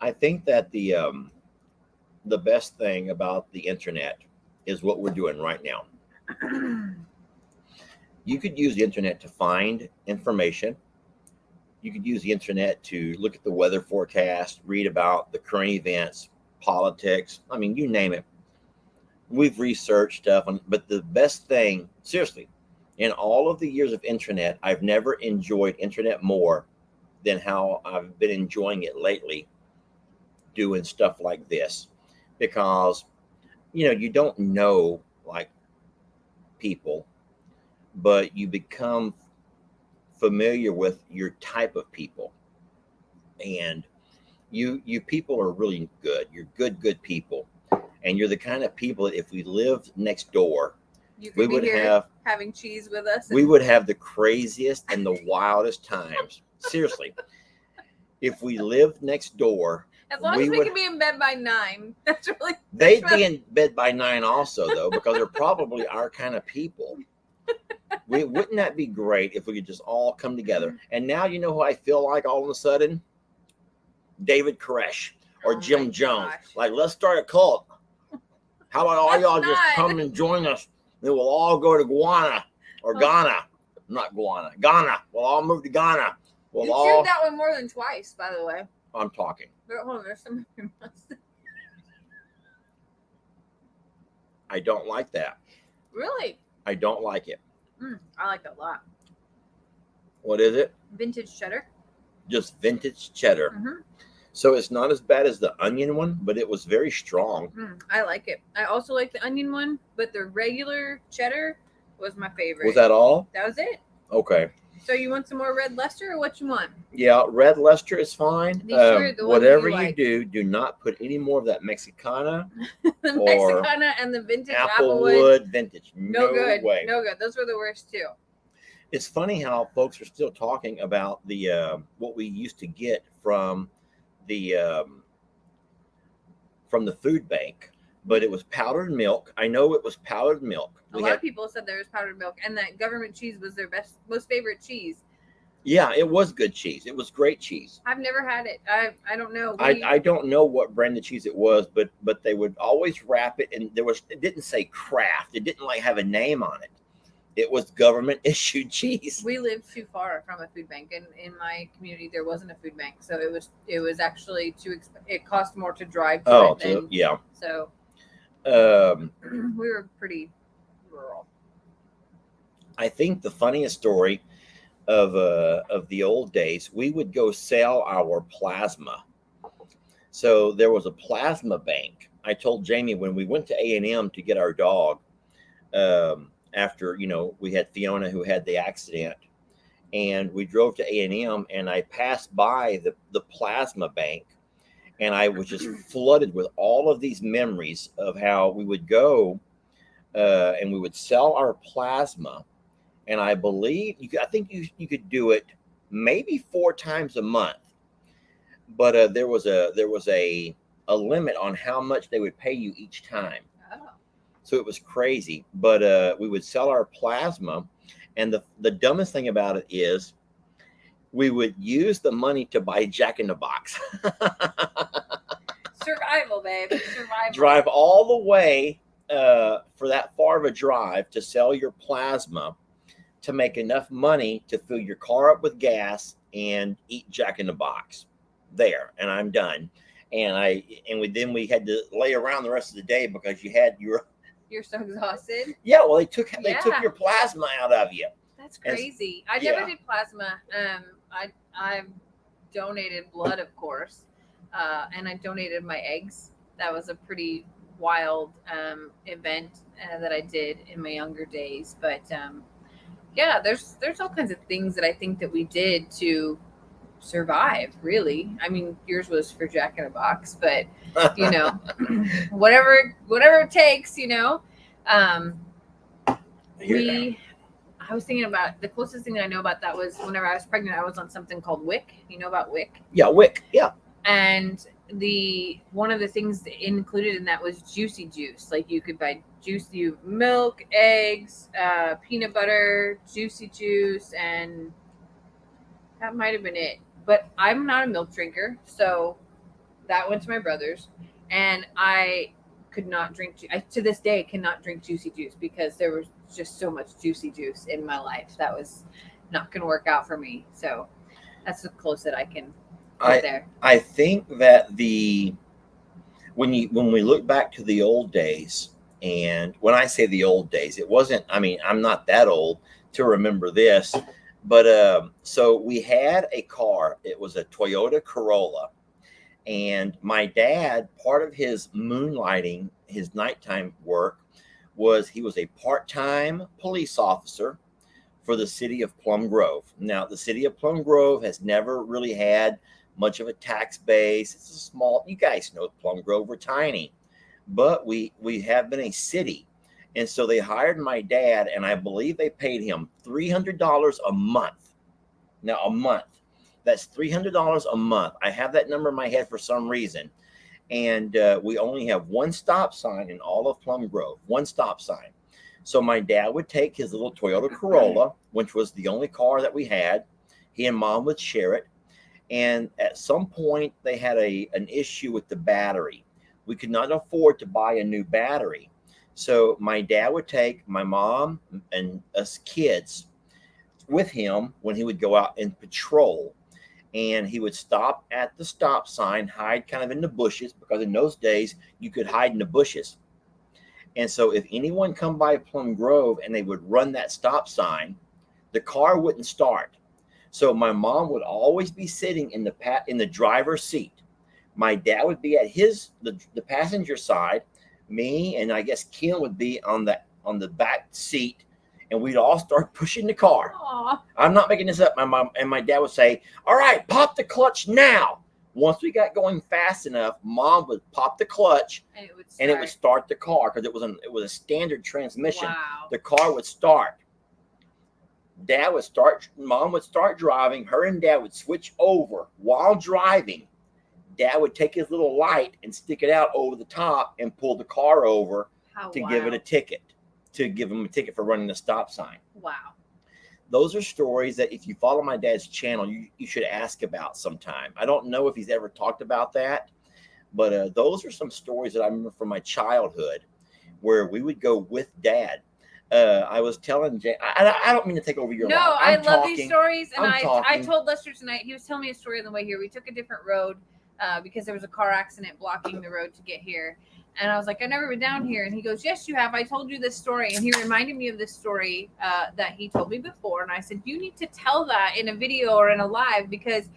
I think that the best thing about the internet is what we're doing right now. You could use the internet to find information. You could use the internet to look at the weather forecast, read about the current events, politics. I mean, you name it. We've researched stuff, but the best thing, seriously, in all of the years of internet, I've never enjoyed internet more than how I've been enjoying it lately, doing stuff like this, because you don't know like people, but you become familiar with your type of people, and you people are really good. You're good people, and you're the kind of people that if we lived next door, we would have having cheese with us. We would have the craziest and the wildest times. Seriously, if we lived next door, as long as we can be in bed by 9, that's really. They'd be in bed by 9 also, though, because they're probably our kind of people. Wouldn't that be great if we could just all come together? And now you know who I feel like all of a sudden? David Koresh or Jim Jones. Like, let's start a cult. How about all y'all just come and join us? Then we'll all go to Ghana or Ghana. Not Ghana. Ghana. We'll all move to Ghana. You chewed that one more than twice, by the way. I'm talking. Hold on, there's some. I don't like that. Really? I don't like it. I like that a lot. What is it? Vintage cheddar. Just vintage cheddar. Mm-hmm. So it's not as bad as the onion one, but it was very strong. I like it. I also like the onion one, but the regular cheddar was my favorite. Was that all? That was it. Okay. So you want some more red luster, or what you want? Yeah, red luster is fine. Whatever you do not put any more of that Mexicana. The Mexicana and the vintage Applewood vintage. No good. Way. No good. Those were the worst too. It's funny how folks are still talking about the what we used to get from the food bank, but it was powdered milk. I know it was powdered milk. A lot of people said there was powdered milk, and that government cheese was their most favorite cheese. Yeah, it was good cheese. It was great cheese. I've never had it. I don't know. I don't know what brand of cheese it was, but they would always wrap it, and it didn't say Kraft. It didn't like have a name on it. It was government issued cheese. We lived too far from a food bank, and in my community there wasn't a food bank, so it was actually too expensive. It cost more to drive to it. Yeah. So we were pretty rural. I think the funniest story of the old days, we would go sell our plasma. So there was a plasma bank. I told Jamie when we went to A&M to get our dog, after we had Fiona who had the accident, and we drove to A&M, and I passed by the plasma bank, and I was just flooded with all of these memories of how we would go and we would sell our plasma. And I believe I think you could do it maybe 4 times a month, but there was a limit on how much they would pay you each time. So it was crazy, but we would sell our plasma, and the dumbest thing about it is we would use the money to buy Jack in the Box. Survival, babe. Survival. Drive all the way for that far of a drive to sell your plasma to make enough money to fill your car up with gas and eat Jack in the Box. There, and I'm done. And then we had to lay around the rest of the day because You're so exhausted. Yeah, well, they took your plasma out of you. That's crazy. I never did plasma. I've donated blood, of course, and I donated my eggs. That was a pretty wild event that I did in my younger days. But yeah, there's all kinds of things that I think that we did to survive. Really, I mean, yours was for Jack in a Box, but you know, whatever it takes. Um, Here, we I was thinking about the closest thing that I know about that was whenever I was pregnant, I was on something called WIC. You know about WIC? yeah, Wick, yeah. And the one of the things included in that was juicy juice. Like you could buy juicy milk, eggs, peanut butter, juicy juice, and that might have been it. But I'm not a milk drinker, so that went to my brothers, and I could not drink. I to this day cannot drink juicy juice because there was just so much juicy juice in my life that was not going to work out for me. So that's the close that I can put I there. I think that the when we look back to the old days, and when I say the old days, it wasn't. I mean, I'm not that old to remember this, but so we had a car. It was a Toyota Corolla, and my dad, part of his moonlighting, his nighttime work, was he was a part-time police officer for the city of Plum Grove. Now, the city of Plum Grove has never really had much of a tax base. It's a small, you guys know Plum Grove, we're tiny, but we have been a city. And so they hired my dad, and I believe they paid him $300 a month. Now, a month. That's $300 a month. I have that number in my head for some reason. And we only have one stop sign in all of Plum Grove, one stop sign. So my dad would take his little Toyota Corolla, which was the only car that we had. He and mom would share it. And at some point, they had an issue with the battery. We could not afford to buy a new battery. So my dad would take my mom and us kids with him when he would go out and patrol. And he would stop at the stop sign, hide kind of in the bushes, because in those days you could hide in the bushes. And so if anyone come by Plum Grove and they would run that stop sign, the car wouldn't start. So my mom would always be sitting in the driver's seat. My dad would be at the passenger side. Me and I guess Kim would be on the back seat, and we'd all start pushing the car. Aw. I'm not making this up. My mom and my dad would say, "All right, pop the clutch now." Once we got going fast enough, mom would pop the clutch, and it would start the car because it was a standard transmission. Wow. The car would start. Dad would start. Mom would start driving. Her and dad would switch over while driving. Dad would take his little light and stick it out over the top and pull the car over to give it a ticket, to give him a ticket for running the stop sign. Wow. Those are stories that if you follow my dad's channel, you should ask about sometime. I don't know if he's ever talked about that, but those are some stories that I remember from my childhood where we would go with dad. I was telling Jay, I don't mean to take over your life. No, I love these stories. And I talking. told Lester tonight, he was telling me a story on the way here. We took a different road because there was a car accident blocking the road to get here. And I was like, I've never been down here. And he goes, yes, you have. I told you this story. And he reminded me of this story that he told me before. And I said, you need to tell that in a video or in a live because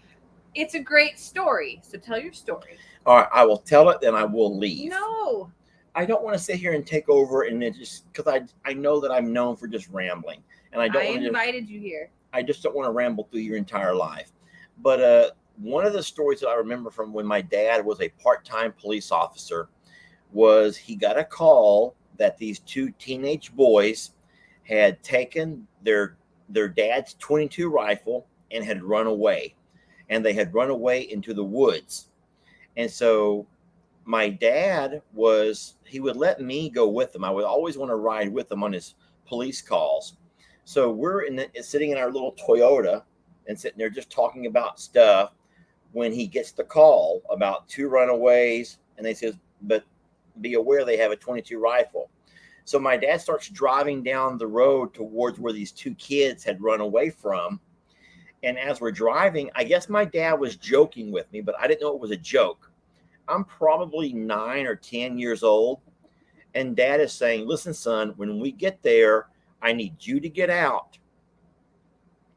it's a great story. So tell your story. All right, I will tell it, then I will leave. No. I don't want to sit here and take over and then just because I know that I'm known for just rambling. And I invited you here. I just don't want to ramble through your entire life. But one of the stories that I remember from when my dad was a part-time police officer was he got a call that these two teenage boys had taken their dad's 22 rifle and had run away. And they had run away into the woods. And so my dad he would let me go with him. I would always want to ride with him on his police calls. So we're sitting in our little Toyota and sitting there just talking about stuff when he gets the call about two runaways. And they says, but be aware they have a 22 rifle. So my dad starts driving down the road towards where these two kids had run away from. And as we're driving, I guess my dad was joking with me, but I didn't know it was a joke. I'm probably 9 or 10 years old. And dad is saying, listen, son, when we get there, I need you to get out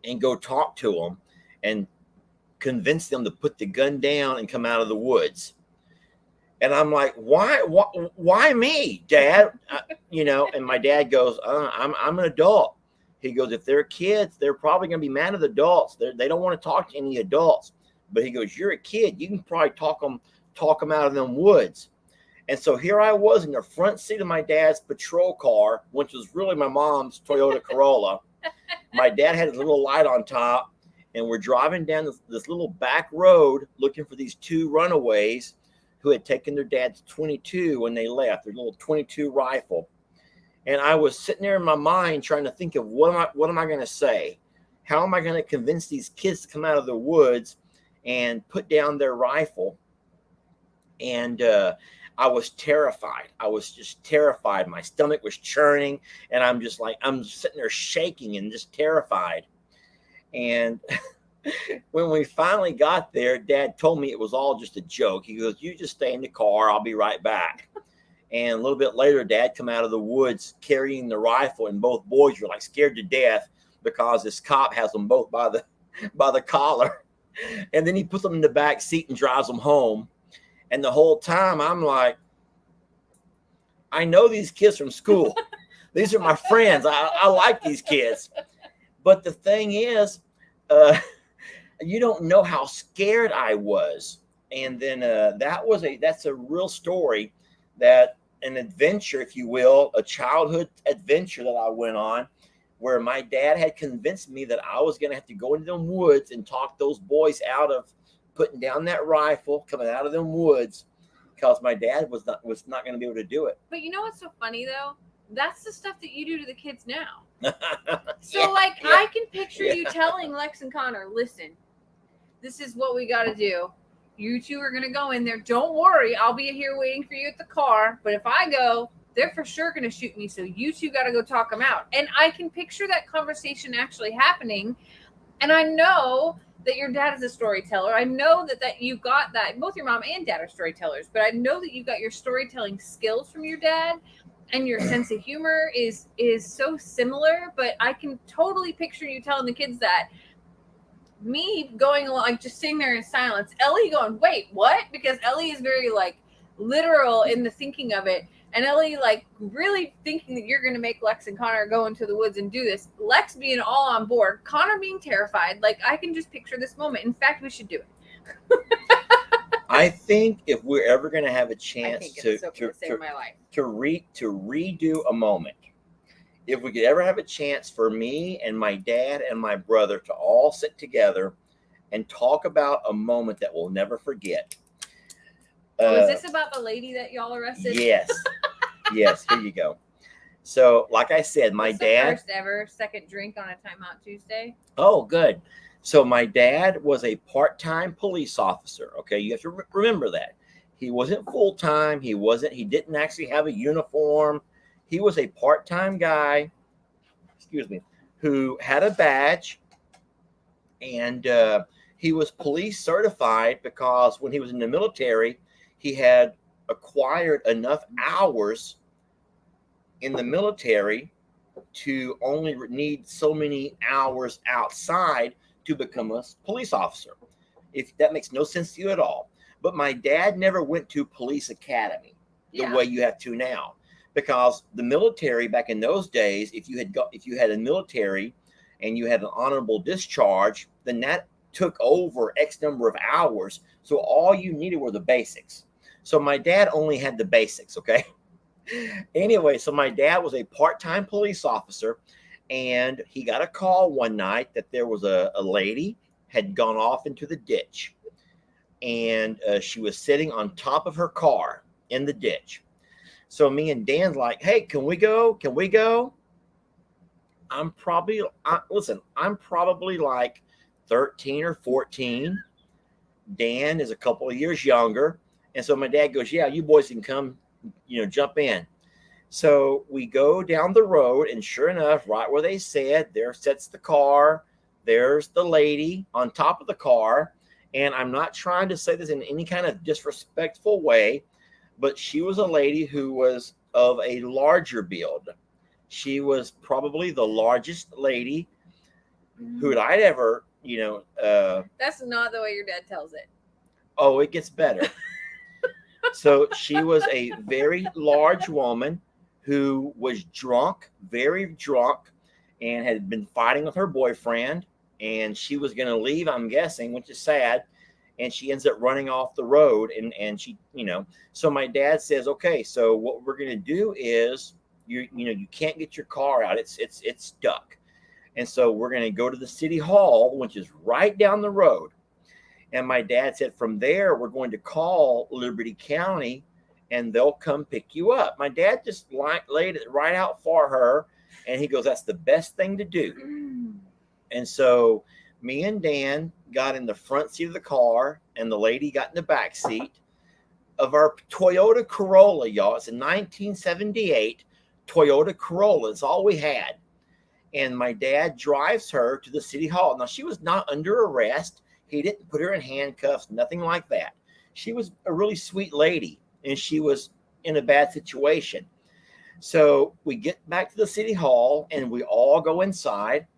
and go talk to them and convince them to put the gun down and come out of the woods. And I'm like, why me, Dad? And my dad goes, I'm an adult. He goes, if they're kids, they're probably going to be mad at the adults. They don't want to talk to any adults. But he goes, you're a kid. You can probably talk them out of them woods. And so here I was in the front seat of my dad's patrol car, which was really my mom's Toyota Corolla. My dad had his little light on top, and we're driving down this little back road looking for these two runaways who had taken their dad's 22 when they left, their little 22 rifle. And I was sitting there in my mind trying to think of what am I going to say? How am I going to convince these kids to come out of the woods and put down their rifle? And I was terrified. I was just terrified. My stomach was churning, and I'm sitting there shaking and just terrified. And when we finally got there, Dad told me it was all just a joke. He goes, you just stay in the car. I'll be right back. And a little bit later, Dad come out of the woods carrying the rifle, and both boys were like scared to death because this cop has them both by the collar. And then he puts them in the back seat and drives them home. And the whole time I'm like, I know these kids from school. These are my friends. I like these kids. But the thing is, you don't know how scared I was. And then that's a real story, that an adventure, if you will, a childhood adventure that I went on, where my dad had convinced me that I was going to have to go into them woods and talk those boys out of putting down that rifle, coming out of them woods, because my dad was not going to be able to do it. But you know what's so funny though? That's the stuff that you do to the kids now. So Yeah. I can picture you telling Lex and Connor, listen, this is what we got to do. You two are going to go in there. Don't worry. I'll be here waiting for you at the car. But if I go, they're for sure going to shoot me. So you two got to go talk them out. And I can picture that conversation actually happening. And I know that your dad is a storyteller. I know that you got that. Both your mom and dad are storytellers. But I know that you got your storytelling skills from your dad. And your sense of humor is so similar. But I can totally picture you telling the kids that. Me going along, like just sitting there in silence. Ellie going, wait, what? Because Ellie is very like literal in the thinking of it. And Ellie like really thinking that you're going to make Lex and Connor go into the woods and do this. Lex being all on board, Connor being terrified. Like I can just picture this moment. In fact, we should do it. I think if we're ever going to have a chance to redo a moment, if we could ever have a chance for me and my dad and my brother to all sit together and talk about a moment that we'll never forget. Was this about the lady that y'all arrested? Yes. Yes, here you go. So, like I said, my dad... First ever second drink on a Timeout Tuesday. Oh, good. So my dad was a part-time police officer. Okay, you have to remember that. He wasn't full-time. He didn't actually have a uniform. He was a part-time guy, who had a badge, and he was police certified because when he was in the military, he had acquired enough hours in the military to only need so many hours outside to become a police officer. If that makes no sense to you at all. But my dad never went to police academy the way you have to now. Because the military back in those days, if you had a military and you had an honorable discharge, then that took over X number of hours. So all you needed were the basics. So my dad only had the basics, okay? Anyway, so my dad was a part-time police officer, and he got a call one night that there was a lady had gone off into the ditch, and she was sitting on top of her car in the ditch. So me and Dan's like, hey, can we go? Can we go? I'm probably like 13 or 14. Dan is a couple of years younger. And so my dad goes, yeah, you boys can come, jump in. So we go down the road, and sure enough, right where they said, there sits the car. There's the lady on top of the car. And I'm not trying to say this in any kind of disrespectful way, but she was a lady who was of a larger build. She was probably the largest lady who I'd ever, That's not the way your dad tells it. Oh, it gets better. So she was a very large woman who was drunk, very drunk, and had been fighting with her boyfriend. And she was going to leave, I'm guessing, which is sad. And she ends up running off the road. And she, so my dad says, okay, so what we're going to do is you can't get your car out. It's stuck. And so we're going to go to the city hall, which is right down the road. And my dad said, from there, we're going to call Liberty County and they'll come pick you up. My dad just laid it right out for her. And he goes, that's the best thing to do. And so me and Dan got in the front seat of the car and the lady got in the back seat of our Toyota Corolla, y'all. It's a 1978 Toyota Corolla. It's all we had. And my dad drives her to the city hall. Now, she was not under arrest. He didn't put her in handcuffs, nothing like that. She was a really sweet lady, and she was in a bad situation. So we get back to the city hall, and we all go inside,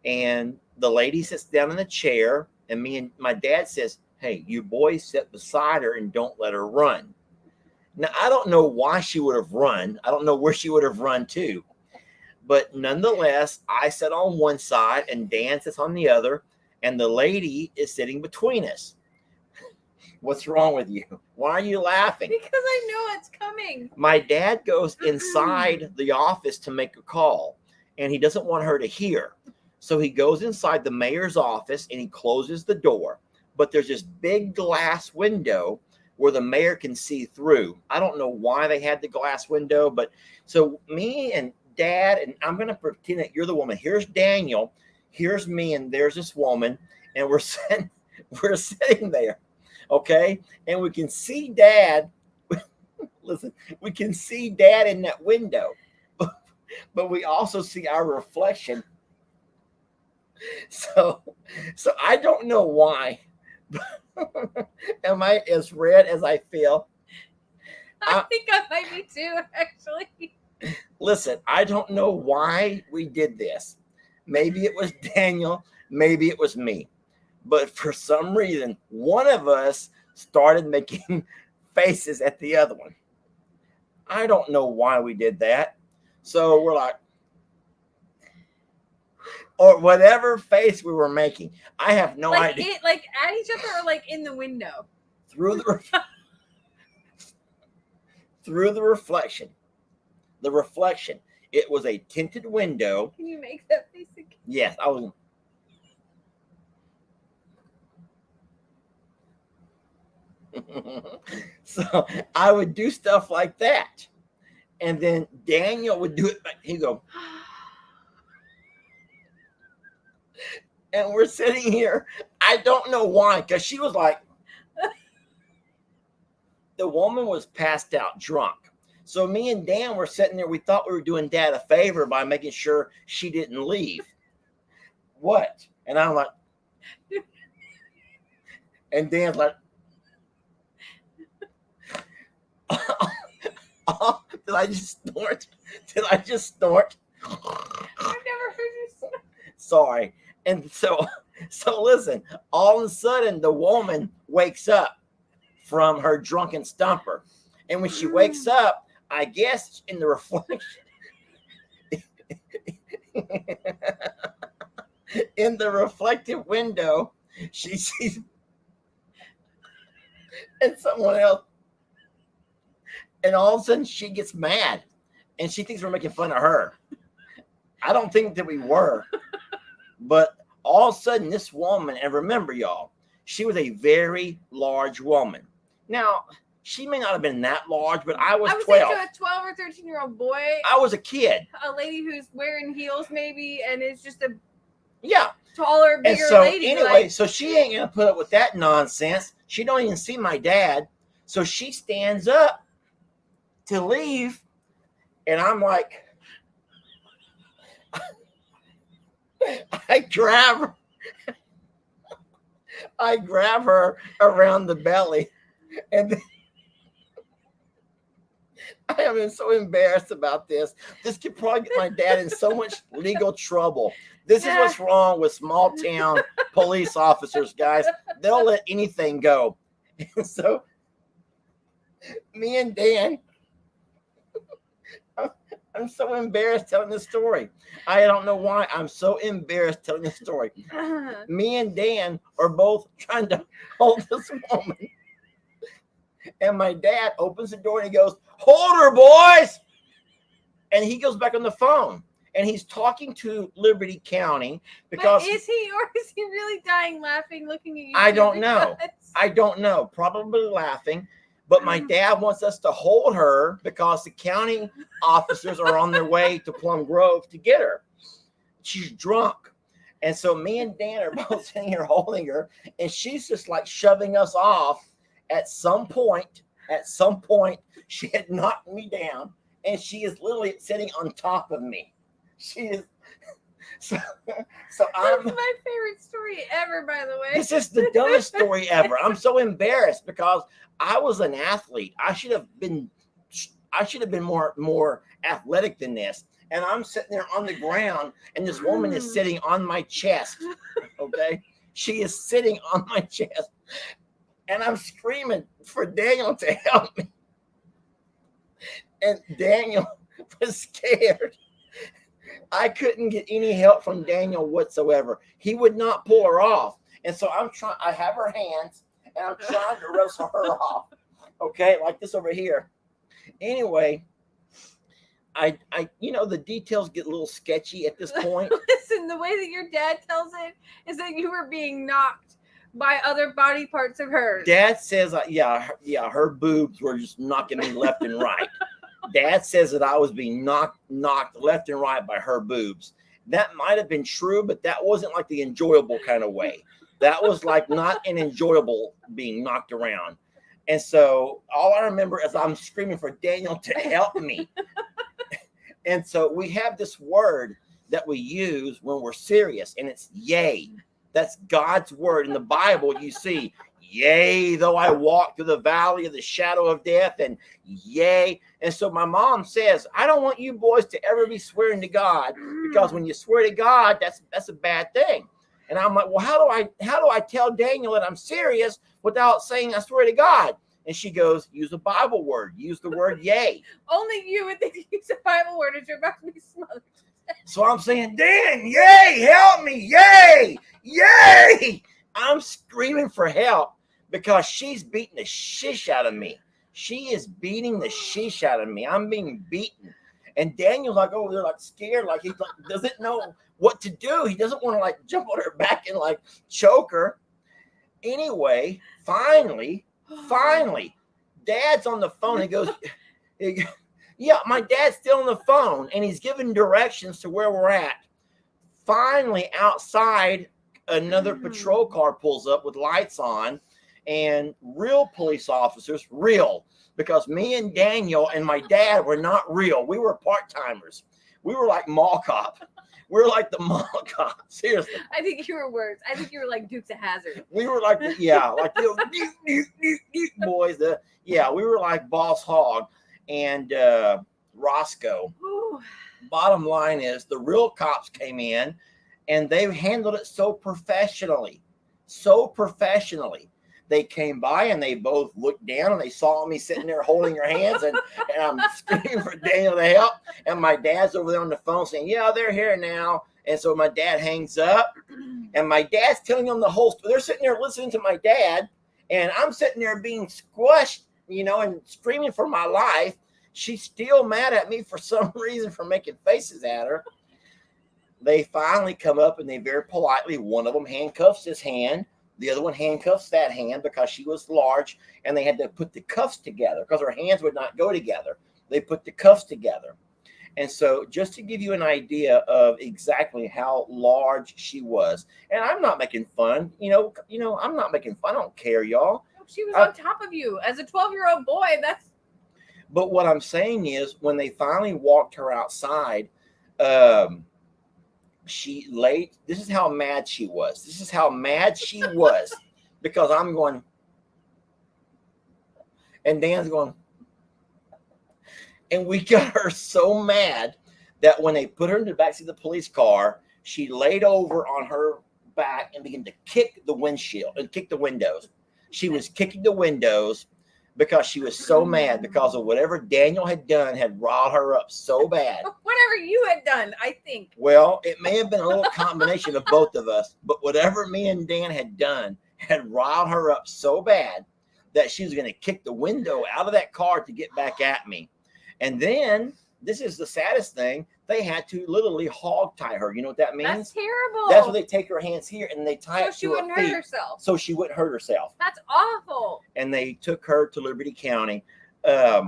and the lady sits down in a chair, and my dad says, hey, you boys sit beside her and don't let her run. Now, I don't know why she would have run. I don't know where she would have run to. But nonetheless, I sat on one side, and Dan sits on the other. And the lady is sitting between us. What's wrong with you? Why are you laughing? Because I know it's coming. My dad goes inside the office to make a call, and he doesn't want her to hear. So he goes inside the mayor's office, and he closes the door. But there's this big glass window where the mayor can see through. I don't know why they had the glass window, but so me and Dad, and I'm going to pretend that you're the woman. Here's Daniel. Here's me, and there's this woman, and we're sitting there, okay? And we can see Dad. Listen, we can see Dad in that window, but we also see our reflection. So I don't know why. Am I as red as I feel? I think I might be too, actually. Listen, I don't know why we did this. Maybe it was Daniel, maybe it was me. But for some reason, one of us started making faces at the other one. I don't know why we did that. So we're like, or whatever face we were making. I have no idea. Like at each other or like in the window? Through the reflection. The reflection. It was a tinted window. Can you make that face again? Yes, I was. So I would do stuff like that. And then Daniel would do it back. He'd go. And we're sitting here. I don't know why, because she was like, the woman was passed out drunk. So me and Dan were sitting there. We thought we were doing Dad a favor by making sure she didn't leave. What? And I'm like, and Dan's like, oh, did I just snort? Did I just snort? I've never heard you snort. Sorry. And so listen, all of a sudden the woman wakes up from her drunken stumper. And when she wakes up, I guess in the reflection, in the reflective window, she sees and someone else. And all of a sudden she gets mad and she thinks we're making fun of her. I don't think that we were. But all of a sudden this woman, and remember y'all, she was a very large woman. Now, she may not have been that large, but I was 12. Like a 12 or 13-year-old boy. I was a kid. A lady who's wearing heels maybe, and is just a bigger taller, lady. Anyway, so she ain't going to put up with that nonsense. She don't even see my dad. So she stands up to leave, and I'm like, I grab her around the belly, and then I am so embarrassed about this. This could probably get my dad in so much legal trouble. This is what's wrong with small town police officers, guys. They'll let anything go. And so me and Dan, I'm so embarrassed telling this story. I don't know why. I'm so embarrassed telling this story. Me and Dan are both trying to hold this woman. And my dad opens the door and he goes, "Hold her, boys." And he goes back on the phone. And he's talking to Liberty County because. But is he, or is he really dying laughing, looking at you? I don't know. I don't know. Probably laughing. But my dad wants us to hold her because the county officers are on their way to Plum Grove to get her. She's drunk. And so me and Dan are both sitting here holding her, and she's just like shoving us off. At some point, she had knocked me down, and she is literally sitting on top of me. She is. So That's my favorite story ever, by the way. This is the dumbest story ever. I'm so embarrassed because I was an athlete. I should have been more athletic than this. And I'm sitting there on the ground, and this woman is sitting on my chest. Okay, she is sitting on my chest, and I'm screaming for Daniel to help me. And Daniel was scared. I couldn't get any help from Daniel whatsoever. He would not pull her off. And so I have her hands, and I'm trying to wrestle her off. Okay, like this over here. Anyway, I the details get a little sketchy at this point. Listen, the way that your dad tells it is that you were being knocked by other body parts of hers. Dad says, her boobs were just knocking me left and right. Dad says that I was being knocked left and right by her boobs. That might have been true, but that wasn't like the enjoyable kind of way. That was like not an enjoyable being knocked around. And so all I remember is I'm screaming for Daniel to help me. And so we have this word that we use when we're serious, and it's yay. That's God's word. In the Bible, you see, yea, though I walk through the valley of the shadow of death, and yea. And so my mom says, I don't want you boys to ever be swearing to God, because when you swear to God, that's a bad thing. And I'm like, well, how do I tell Daniel that I'm serious without saying I swear to God? And she goes, use a Bible word. Use the word yay. Only you would think to use a Bible word as you're about to be smothered. So I'm saying, Dan, yay, help me, yay, yay. I'm screaming for help because she's beating the shish out of me. She is beating the shish out of me. I'm being beaten. And Daniel's like over there, like scared, like he doesn't know what to do. He doesn't want to like jump on her back and like choke her. Anyway, finally, Dad's on the phone. He goes, yeah, my dad's still on the phone, and he's giving directions to where we're at. Finally, outside, another patrol car pulls up with lights on, and real police officers, because me and Daniel and my dad were not real. We were part-timers. We were like mall cop. We're like the mall cop. Seriously. I think you were worse. I think you were like Dukes of Hazzard. We were like, like boys. We were like Boss Hogg and Roscoe. Ooh. Bottom line is the real cops came in and they handled it so professionally. They came by and they both looked down and they saw me sitting there holding her hands and I'm screaming for Daniel to help. And my dad's over there on the phone saying, yeah, they're here now. And so my dad hangs up and my dad's telling them the whole story. They're sitting there listening to my dad and I'm sitting there being squished, and screaming for my life. She's still mad at me for some reason for making faces at her. They finally come up and they very politely, one of them handcuffs his hand. The other one handcuffs that hand because she was large, and they had to put the cuffs together because her hands would not go together. They put the cuffs together. And so just to give you an idea of exactly how large she was, and I'm not making fun, I'm not making fun. I don't care, y'all. She was on top of you as a 12-year-old boy. But what I'm saying is when they finally walked her outside, this is how mad she was. Because I'm going, and Dan's going, And we got her so mad that when they put her in the backseat of the police car, she laid over on her back and began to kick the windshield and kick the windows. She was kicking the windows because she was so mad because of whatever Daniel had done had riled her up so bad. Whatever you had done, I think. Well, it may have been a little combination of both of us, but whatever me and Dan had done had riled her up so bad that she was going to kick the window out of that car to get back at me. And then, this is the saddest thing, they had to literally hog tie her. You know what that means? That's terrible. That's where they take her hands here and they tie it so she to her wouldn't feet. hurt herself. So she wouldn't hurt herself. That's awful. And they took her to Liberty County. Yeah,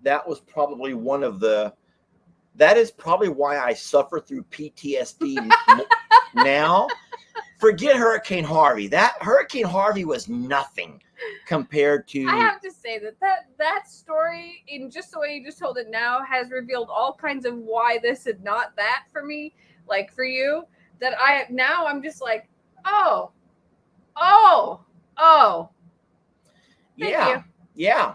that was probably that is probably why I suffer through PTSD now. Forget Hurricane Harvey. That Hurricane Harvey was nothing compared to. I have to say that story, in just the way you just told it now, has revealed all kinds of why this is not that for me, like for you. That I'm just like, oh. Thank you. Yeah.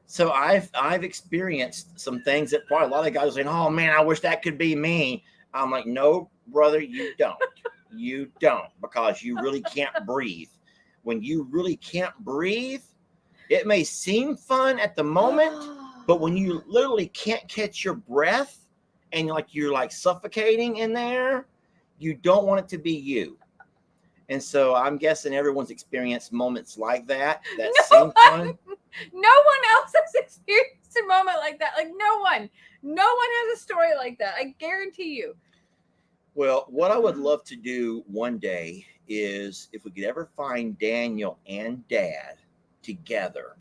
So I've experienced some things that probably a lot of guys are saying, "Oh man, I wish that could be me." I'm like, no, brother, you don't. You don't, because you really can't breathe. When you really can't breathe, it may seem fun at the moment, but when you literally can't catch your breath and you're like suffocating in there, you don't want it to be you. And so I'm guessing everyone's experienced moments like that. That seem fun. No one else has experienced a moment like that. Like no one has a story like that. I guarantee you. Well, what I would love to do one day is if we could ever find Daniel and Dad together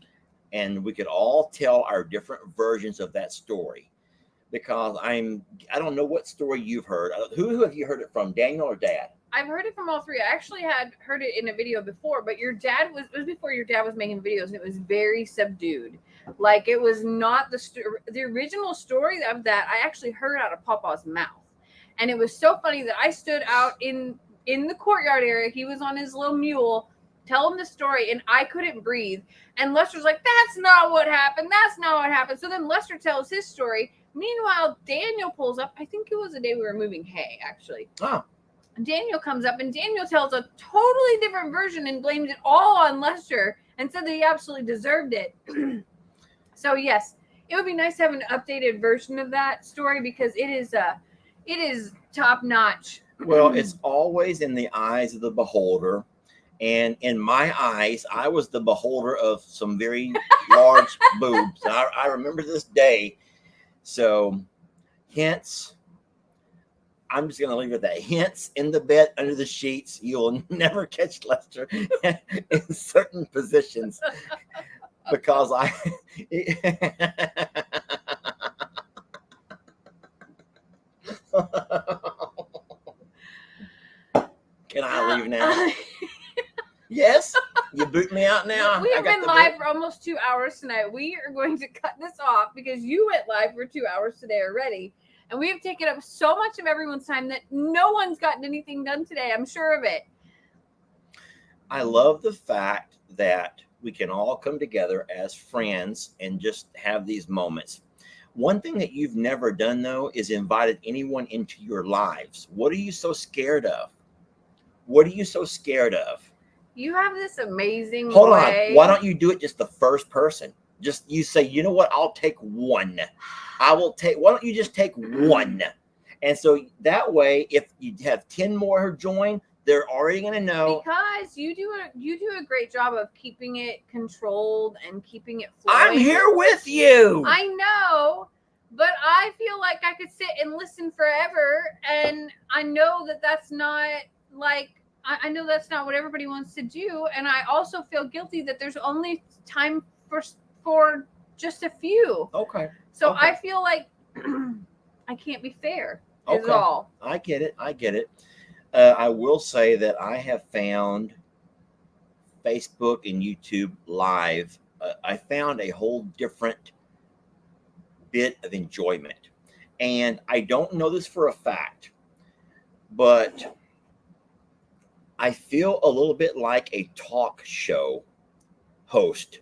and we could all tell our different versions of that story. Because I don't know what story you've heard. Who have you heard it from, Daniel or Dad? I've heard it from all three. I actually had heard it in a video before, but it was before your dad was making videos, and it was very subdued. Like it was not the original story of that. I actually heard out of Papa's mouth. And it was so funny that I stood out in the courtyard area. He was on his little mule telling the story, and I couldn't breathe. And Lester's like, that's not what happened. That's not what happened. So then Lester tells his story. Meanwhile, Daniel pulls up. I think it was the day we were moving hay, actually. Oh. Daniel comes up, and Daniel tells a totally different version and blames it all on Lester and said that he absolutely deserved it. So, yes, it would be nice to have an updated version of that story because it is top notch. Well, it's always in the eyes of the beholder. And in my eyes, I was the beholder of some very large boobs. And I remember this day. So, hence, I'm just going to leave it at that. Hence, in the bed, under the sheets, you'll never catch Lester in certain positions. Because Can I leave now? Yes, you boot me out now. We have been live for almost 2 hours tonight. We are going to cut this off because you went live for 2 hours today already. And we have taken up so much of everyone's time that no one's gotten anything done today. I'm sure of it. I love the fact that we can all come together as friends and just have these moments. One thing that you've never done, though, is invited anyone into your lives. What are you so scared of? What are you so scared of? You have this amazing Hold way. on. Why don't you do it just the first person? Just you say, you know what? I'll take one. Why don't you just take one? And so that way, if you have 10 more who join, they're already going to know. Because you do a great job of keeping it controlled and keeping it flowing. I'm here with you. I know, but I feel like I could sit and listen forever, and I know that that's not like I know that's not what everybody wants to do, and I also feel guilty that there's only time for just a few. Okay. So okay. I feel like I can't be fair. Is Okay. all. I get it. I will say that I have found Facebook and YouTube Live. I found a whole different bit of enjoyment, and I don't know this for a fact, but I feel a little bit like a talk show host.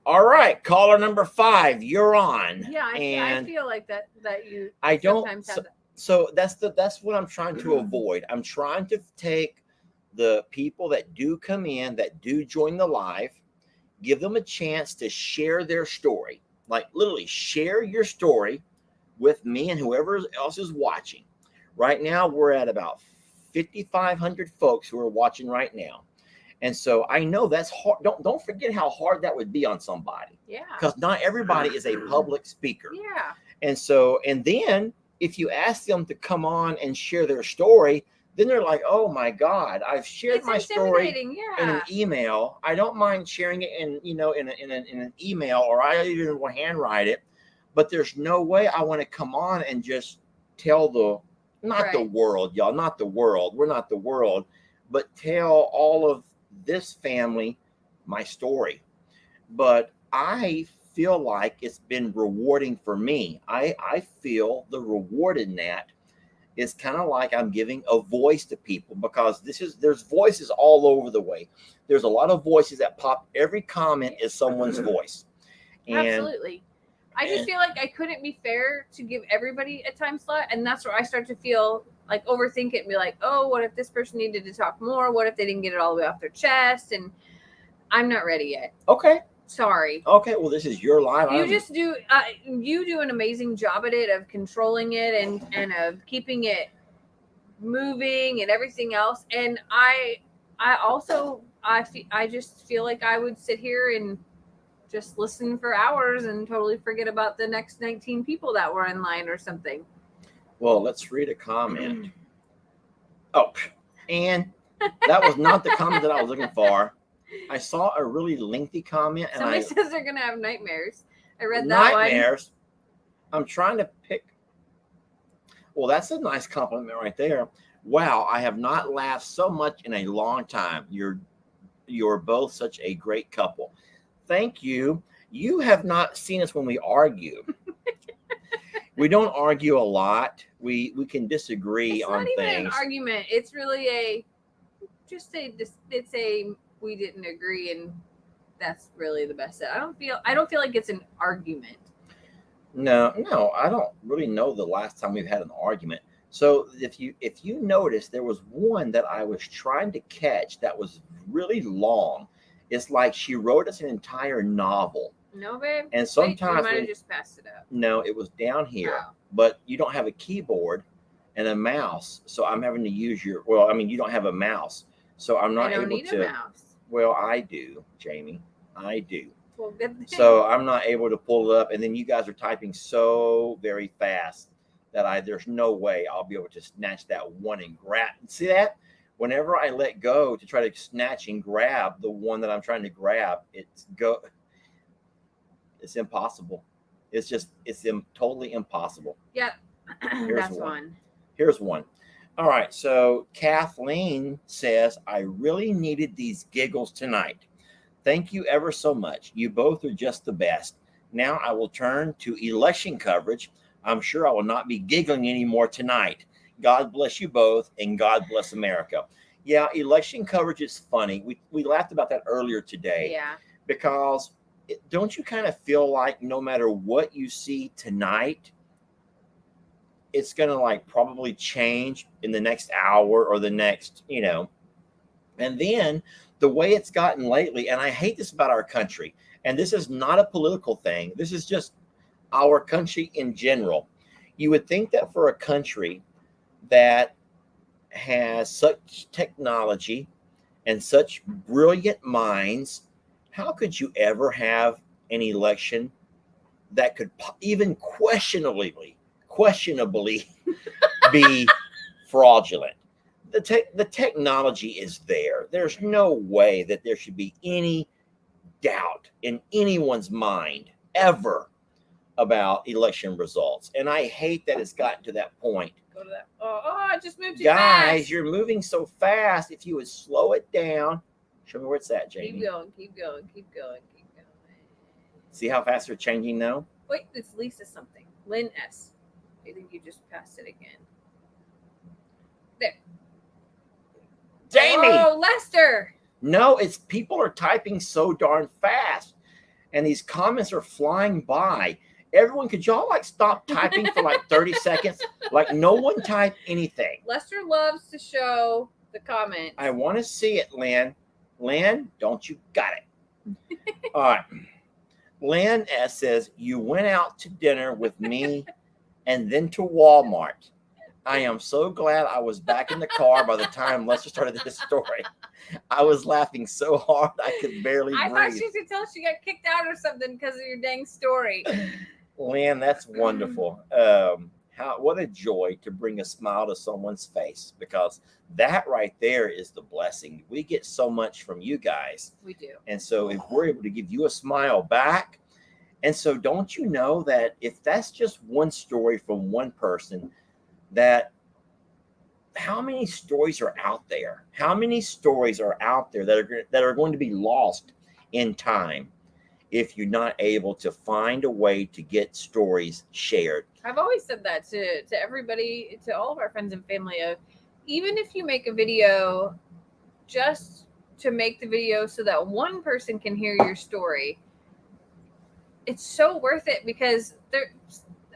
All right, caller number 5, you're on. Yeah, I feel like that you I don't. sometimes So, have that. so that's what I'm trying to avoid. I'm trying to take the people that do come in, that do join the live, give them a chance to share their story. Like literally share your story with me and whoever else is watching. Right now, we're at about 5,500 folks who are watching right now. And so I know that's hard. Don't forget how hard that would be on somebody. Yeah. Because not everybody is a public speaker. Yeah. And then if you ask them to come on and share their story, then they're like, oh my God, I've shared my story in an email. I don't mind sharing it in an email, or I even will handwrite it. But there's no way I want to come on and just tell the world, y'all, not the world. We're not the world, but tell all of this family my story. But I feel like it's been rewarding for me. I feel the reward in that is kind of like I'm giving a voice to people, because there's voices all over the way. There's a lot of voices that pop. Every comment is someone's voice. Absolutely. I just feel like I couldn't be fair to give everybody a time slot, and that's where I start to feel like overthink it and be like, oh, what if this person needed to talk more? What if they didn't get it all the way off their chest? And I'm not ready yet. Okay. Sorry. Okay, well, this is your live. You do an amazing job at it, of controlling it and of keeping it moving and everything else. And I just feel like I would sit here and just listen for hours and totally forget about the next 19 people that were in line or something. Well, let's read a comment. Oh, and that was not the comment that I was looking for. I saw a really lengthy comment. And somebody says they're going to have nightmares. I read that one. Nightmares? I'm trying to pick. Well, that's a nice compliment right there. Wow, I have not laughed so much in a long time. You're both such a great couple. Thank you. You have not seen us when we argue. We don't argue a lot. We can disagree on things. It's not even an argument. It's really it's a we didn't agree, and that's really the best. I don't feel like it's an argument. No, I don't really know the last time we've had an argument. So if you notice, there was one that I was trying to catch that was really long. It's like she wrote us an entire novel. No, babe. And sometimes you might have just passed it up. No, it was down here. Oh. But you don't have a keyboard and a mouse, so I'm having to use you don't have a mouse, so I'm not able to. I don't need a mouse. Well, I do, Jamie. I do. Well, good thing. So I'm not able to pull it up, and then you guys are typing so very fast that there's no way I'll be able to snatch that one and grab. See that? Whenever I let go to try to snatch and grab the one that I'm trying to grab, it's impossible. It's totally impossible. Yeah, that's one. Here's one. All right, so Kathleen says, I really needed these giggles tonight. Thank you ever so much. You both are just the best. Now I will turn to election coverage. I'm sure I will not be giggling anymore tonight. God bless you both, and God bless America. Yeah, election coverage is funny. We laughed about that earlier today. Yeah. Because don't you kind of feel like no matter what you see tonight, it's going to probably change in the next hour or the next, and then the way it's gotten lately, and I hate this about our country, and this is not a political thing. This is just our country in general. You would think that for a country that has such technology and such brilliant minds, how could you ever have an election that could even questionably be fraudulent? The technology is there. There's no way that there should be any doubt in anyone's mind ever about election results. And I hate that it's gotten to that point. Go to that. Oh, I just moved too fast. Guys, you're moving so fast. If you would slow it down. Show me where it's at, Jamie. Keep going. See how fast they're changing now? Wait, it's Lisa something. Lynn S. I think you just passed it again. There. Jamie! Oh, Lester! No, it's people are typing so darn fast. and these comments are flying by. Everyone, could y'all like stop typing for like 30 seconds? Like no one type anything. Lester loves to show the comments. I want to see it, Lynn. Lynn, don't you got it? All right. Lynn S says, you went out to dinner with me and then to Walmart. I am so glad I was back in the car by the time Lester started this story. I was laughing so hard I could barely breathe. I thought she could tell she got kicked out or something because of your dang story. Lynn, that's wonderful. What a joy to bring a smile to someone's face, because that right there is the blessing. We get so much from you guys. We do. And so if we're able to give you a smile back, and so don't you know that if that's just one story from one person, that how many stories are out there? How many stories are out there that are going to be lost in time if you're not able to find a way to get stories shared? I've always said that to everybody, to all of our friends and family, of even if you make a video just to make the video so that one person can hear your story, it's so worth it, because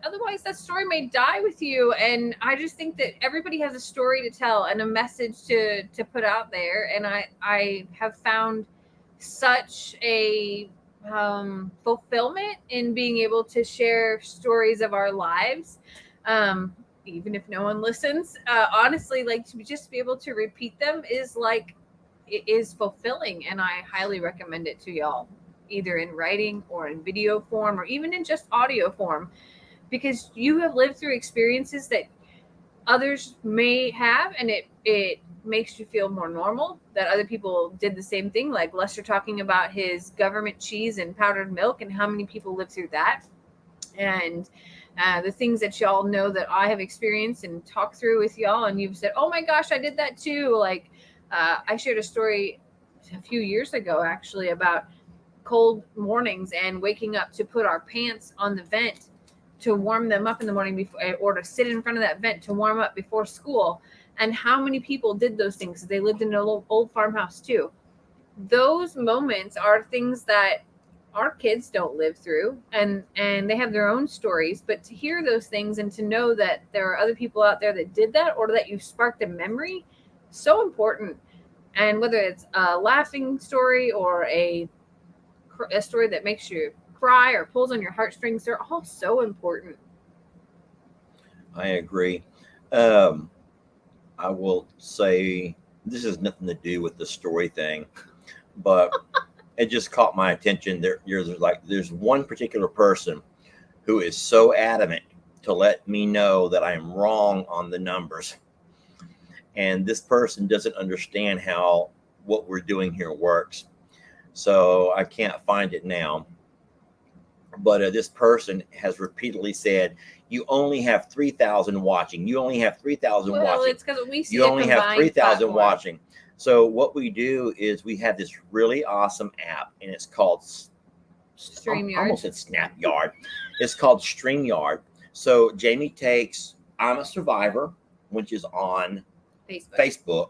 otherwise that story may die with you. And I just think that everybody has a story to tell and a message to put out there. And I have found such a fulfillment in being able to share stories of our lives, even if no one listens. Honestly, like, to just be able to repeat them is like, it is fulfilling, and I highly recommend it to y'all, either in writing or in video form or even in just audio form, because you have lived through experiences that others may have, and it makes you feel more normal that other people did the same thing. Like Lester talking about his government cheese and powdered milk and how many people lived through that, and the things that y'all know that I have experienced and talked through with y'all, and you've said, oh my gosh, I did that too. Like I shared a story a few years ago actually about cold mornings and waking up to put our pants on the vent to warm them up in the morning before, or to sit in front of that vent to warm up before school. And how many people did those things? They lived in an old farmhouse too. Those moments are things that our kids don't live through, and they have their own stories. But to hear those things and to know that there are other people out there that did that, or that you sparked a memory, so important. And whether it's a laughing story or a story that makes you cry or pulls on your heartstrings, they're all so important. I agree. I will say this has nothing to do with the story thing, but it just caught my attention. There's one particular person who is so adamant to let me know that I am wrong on the numbers. And this person doesn't understand how what we're doing here works. So I can't find it now. But this person has repeatedly said, you only have 3,000 watching. You only have 3,000 watching. Well, it's because we see you only have 3,000 watching. So what we do is we have this really awesome app, and it's called StreamYard. I almost said SnapYard. It's called StreamYard. So Jamie takes I'm a Survivor, which is on Facebook,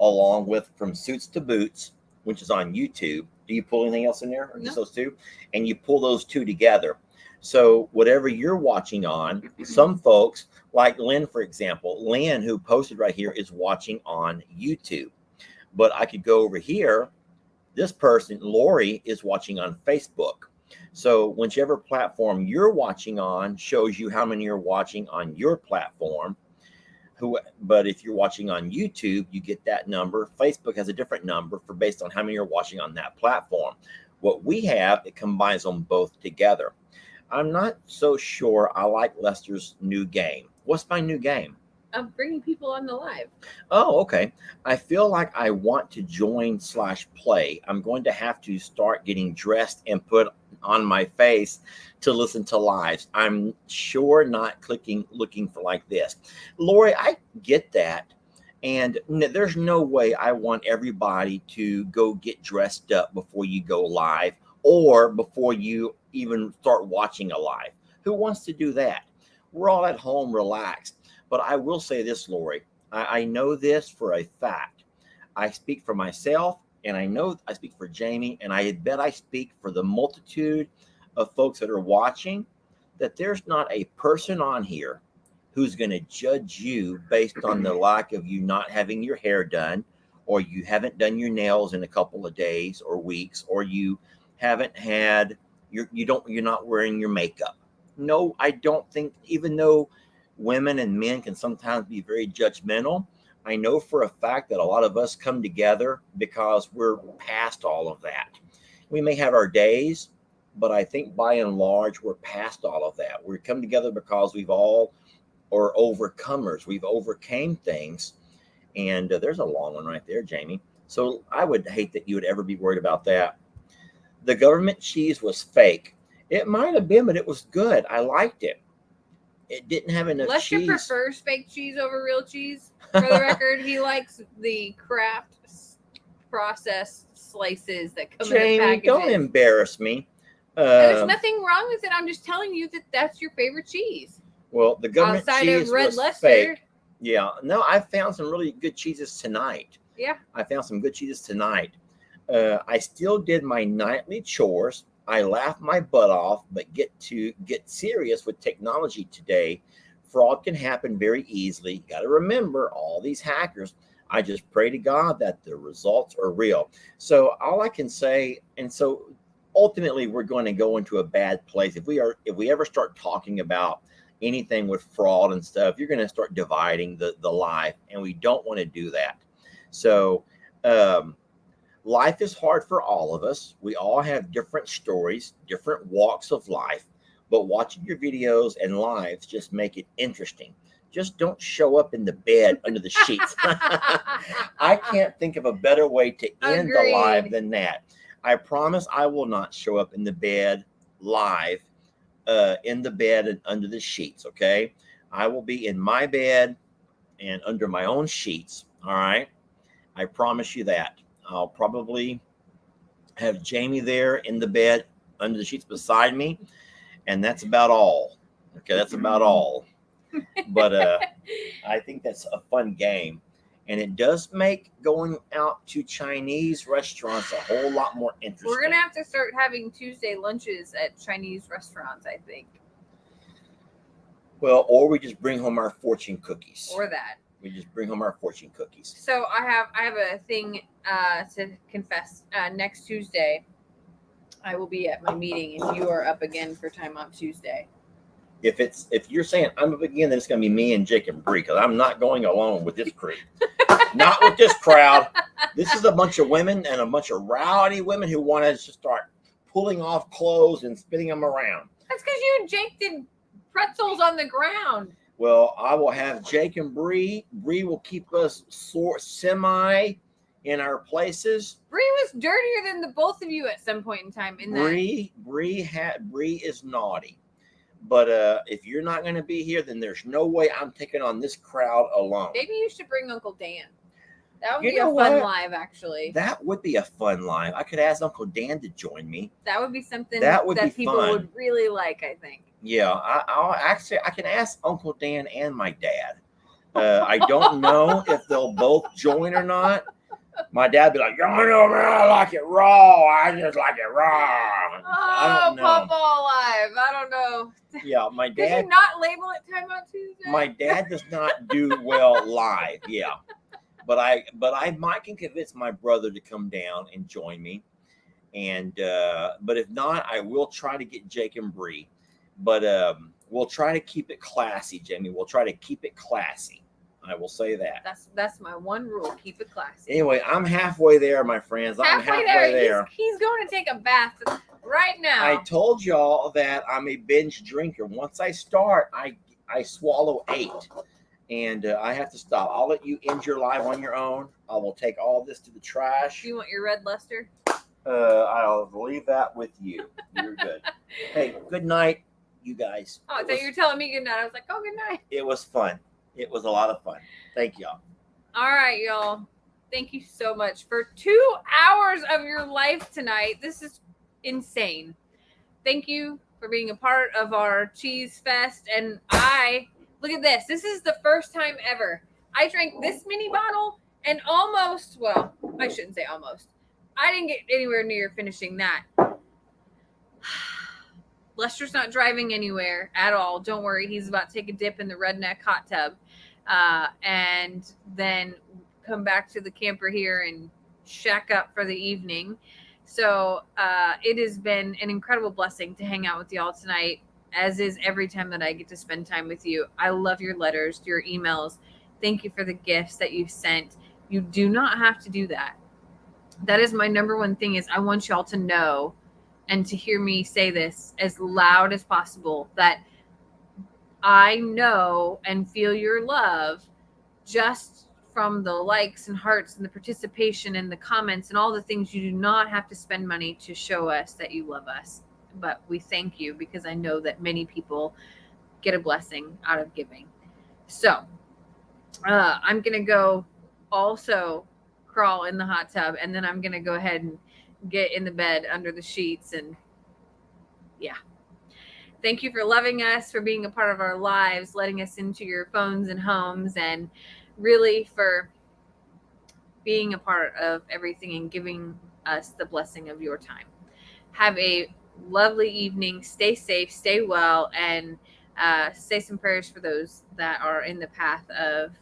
along with From Suits to Boots, which is on YouTube. Do you pull anything else in there, or just those two? And you pull those two together. So whatever you're watching on, some folks, like Lynn, for example, Lynn, who posted right here, is watching on YouTube. But I could go over here. This person, Lori, is watching on Facebook. So whichever platform you're watching on shows you how many you're watching on your platform. But if you're watching on YouTube, you get that number. Facebook has a different number based on how many you're watching on that platform. What we have, it combines them both together. I'm not so sure I like Lester's new game. What's my new game? Of bringing people on the live. Oh, okay. I feel like I want to join/play. I'm going to have to start getting dressed and put on my face to listen to lives. I'm sure not looking for like this. Lori, I get that. And there's no way I want everybody to go get dressed up before you go live or before you even start watching a live. Who wants to do that? We're all at home, relaxed. But I will say this, Lori, I know this for a fact. I speak for myself and I know I speak for Jamie, and I bet I speak for the multitude of folks that are watching, that there's not a person on here who's going to judge you based on the lack of you not having your hair done, or you haven't done your nails in a couple of days or weeks, or you haven't had you're not wearing your makeup. No, I don't think, even though women and men can sometimes be very judgmental, I know for a fact that a lot of us come together because we're past all of that. We may have our days, but I think by and large we're past all of that. We come together because we've all are overcomers. We've overcame things, and there's a long one right there, Jamie. So I would hate that you would ever be worried about that. The government cheese was fake. It might have been, but it was good. I liked it. It didn't have enough Lester cheese. prefers fake cheese over real cheese. For the record, he likes the Kraft processed slices that come in the Jamie, packages. don't embarrass me. There's nothing wrong with it. I'm just telling you that that's your favorite cheese. Well, the government outside cheese of Red was Lester. fake. Yeah, no, I found some really good cheeses tonight. Yeah. I found some good cheeses tonight. I still did my nightly chores. I laughed my butt off, but get serious with technology today. Fraud can happen very easily. You got to remember, all these hackers. I just pray to God that the results are real. So all I can say, and so ultimately we're going to go into a bad place if we ever start talking about anything with fraud and stuff. You're going to start dividing the life, and we don't want to do that. So life is hard for all of us. We all have different stories, different walks of life, but watching your videos and lives just make it interesting. Just don't show up in the bed under the sheets. I can't think of a better way to end the live than that. I promise I will not show up in the bed live, in the bed and under the sheets, okay? I will be in my bed and under my own sheets, all right? I promise you that. I'll probably have Jamie there in the bed under the sheets beside me, and that's about all. Okay, that's about all. But I think that's a fun game, and it does make going out to Chinese restaurants a whole lot more interesting. We're gonna have to start having Tuesday lunches at Chinese restaurants, I think. Well, or we just bring home our fortune cookies. Or that. We just bring home our fortune cookies. So I have a thing to confess. Next Tuesday, I will be at my meeting, and you are up again for Timeout Tuesday. If you're saying I'm up again, then it's going to be me and Jake and Bree, because I'm not going alone with this crew. Not with this crowd. This is a bunch of women and a bunch of rowdy women who want to just start pulling off clothes and spinning them around. That's because you and Jake did pretzels on the ground. Well, I will have Jake and Bree. Bree will keep us semi in our places. Bree was dirtier than the both of you at some point in time. Bree is naughty. But if you're not going to be here, then there's no way I'm taking on this crowd alone. Maybe you should bring Uncle Dan. That would be a fun live, actually. That would be a fun live. I could ask Uncle Dan to join me. That would be something that people would really like, I think. Yeah, I can ask Uncle Dan and my dad. I don't know if they'll both join or not. My dad be like, I like it raw. I just like it raw. I don't know. Papa Alive. I don't know. Yeah, my dad. Did you not label it Timeout Tuesday? My dad does not do well live. Yeah, but I might can convince my brother to come down and join me, and but if not, I will try to get Jake and Bree. But we'll try to keep it classy, Jamie. We'll try to keep it classy. I will say that. That's my one rule. Keep it classy. Anyway, I'm halfway there, my friends. I'm halfway there. He's going to take a bath right now. I told y'all that I'm a binge drinker. Once I start, I swallow 8. And I have to stop. I'll let you end your live on your own. I will take all this to the trash. Do you want your Red Lester? I'll leave that with you. You're good. Hey, good night, you guys. Oh, so you're telling me good night. I was like, oh, good night. It was fun. It was a lot of fun. Thank y'all. All right, y'all. Thank you so much for 2 hours of your life tonight. This is insane. Thank you for being a part of our cheese fest. And look at this. This is the first time ever I drank this mini bottle and I shouldn't say almost. I didn't get anywhere near finishing that. Lester's not driving anywhere at all. Don't worry. He's about to take a dip in the redneck hot tub and then come back to the camper here and shack up for the evening. So it has been an incredible blessing to hang out with y'all tonight, as is every time that I get to spend time with you. I love your letters, your emails. Thank you for the gifts that you've sent. You do not have to do that. That is my number one thing, is I want y'all to know and to hear me say this as loud as possible, that I know and feel your love just from the likes and hearts and the participation and the comments and all the things. You do not have to spend money to show us that you love us, but we thank you, because I know that many people get a blessing out of giving. So I'm going to go also crawl in the hot tub, and then I'm going to go ahead and get in the bed under the sheets. And yeah, thank you for loving us, for being a part of our lives, letting us into your phones and homes, and really for being a part of everything and giving us the blessing of your time. Have a lovely evening. Stay safe, stay well, and say some prayers for those that are in the path of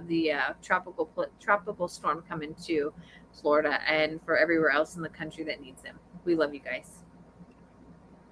the tropical storm coming to Florida, and for everywhere else in the country that needs them. We love you guys.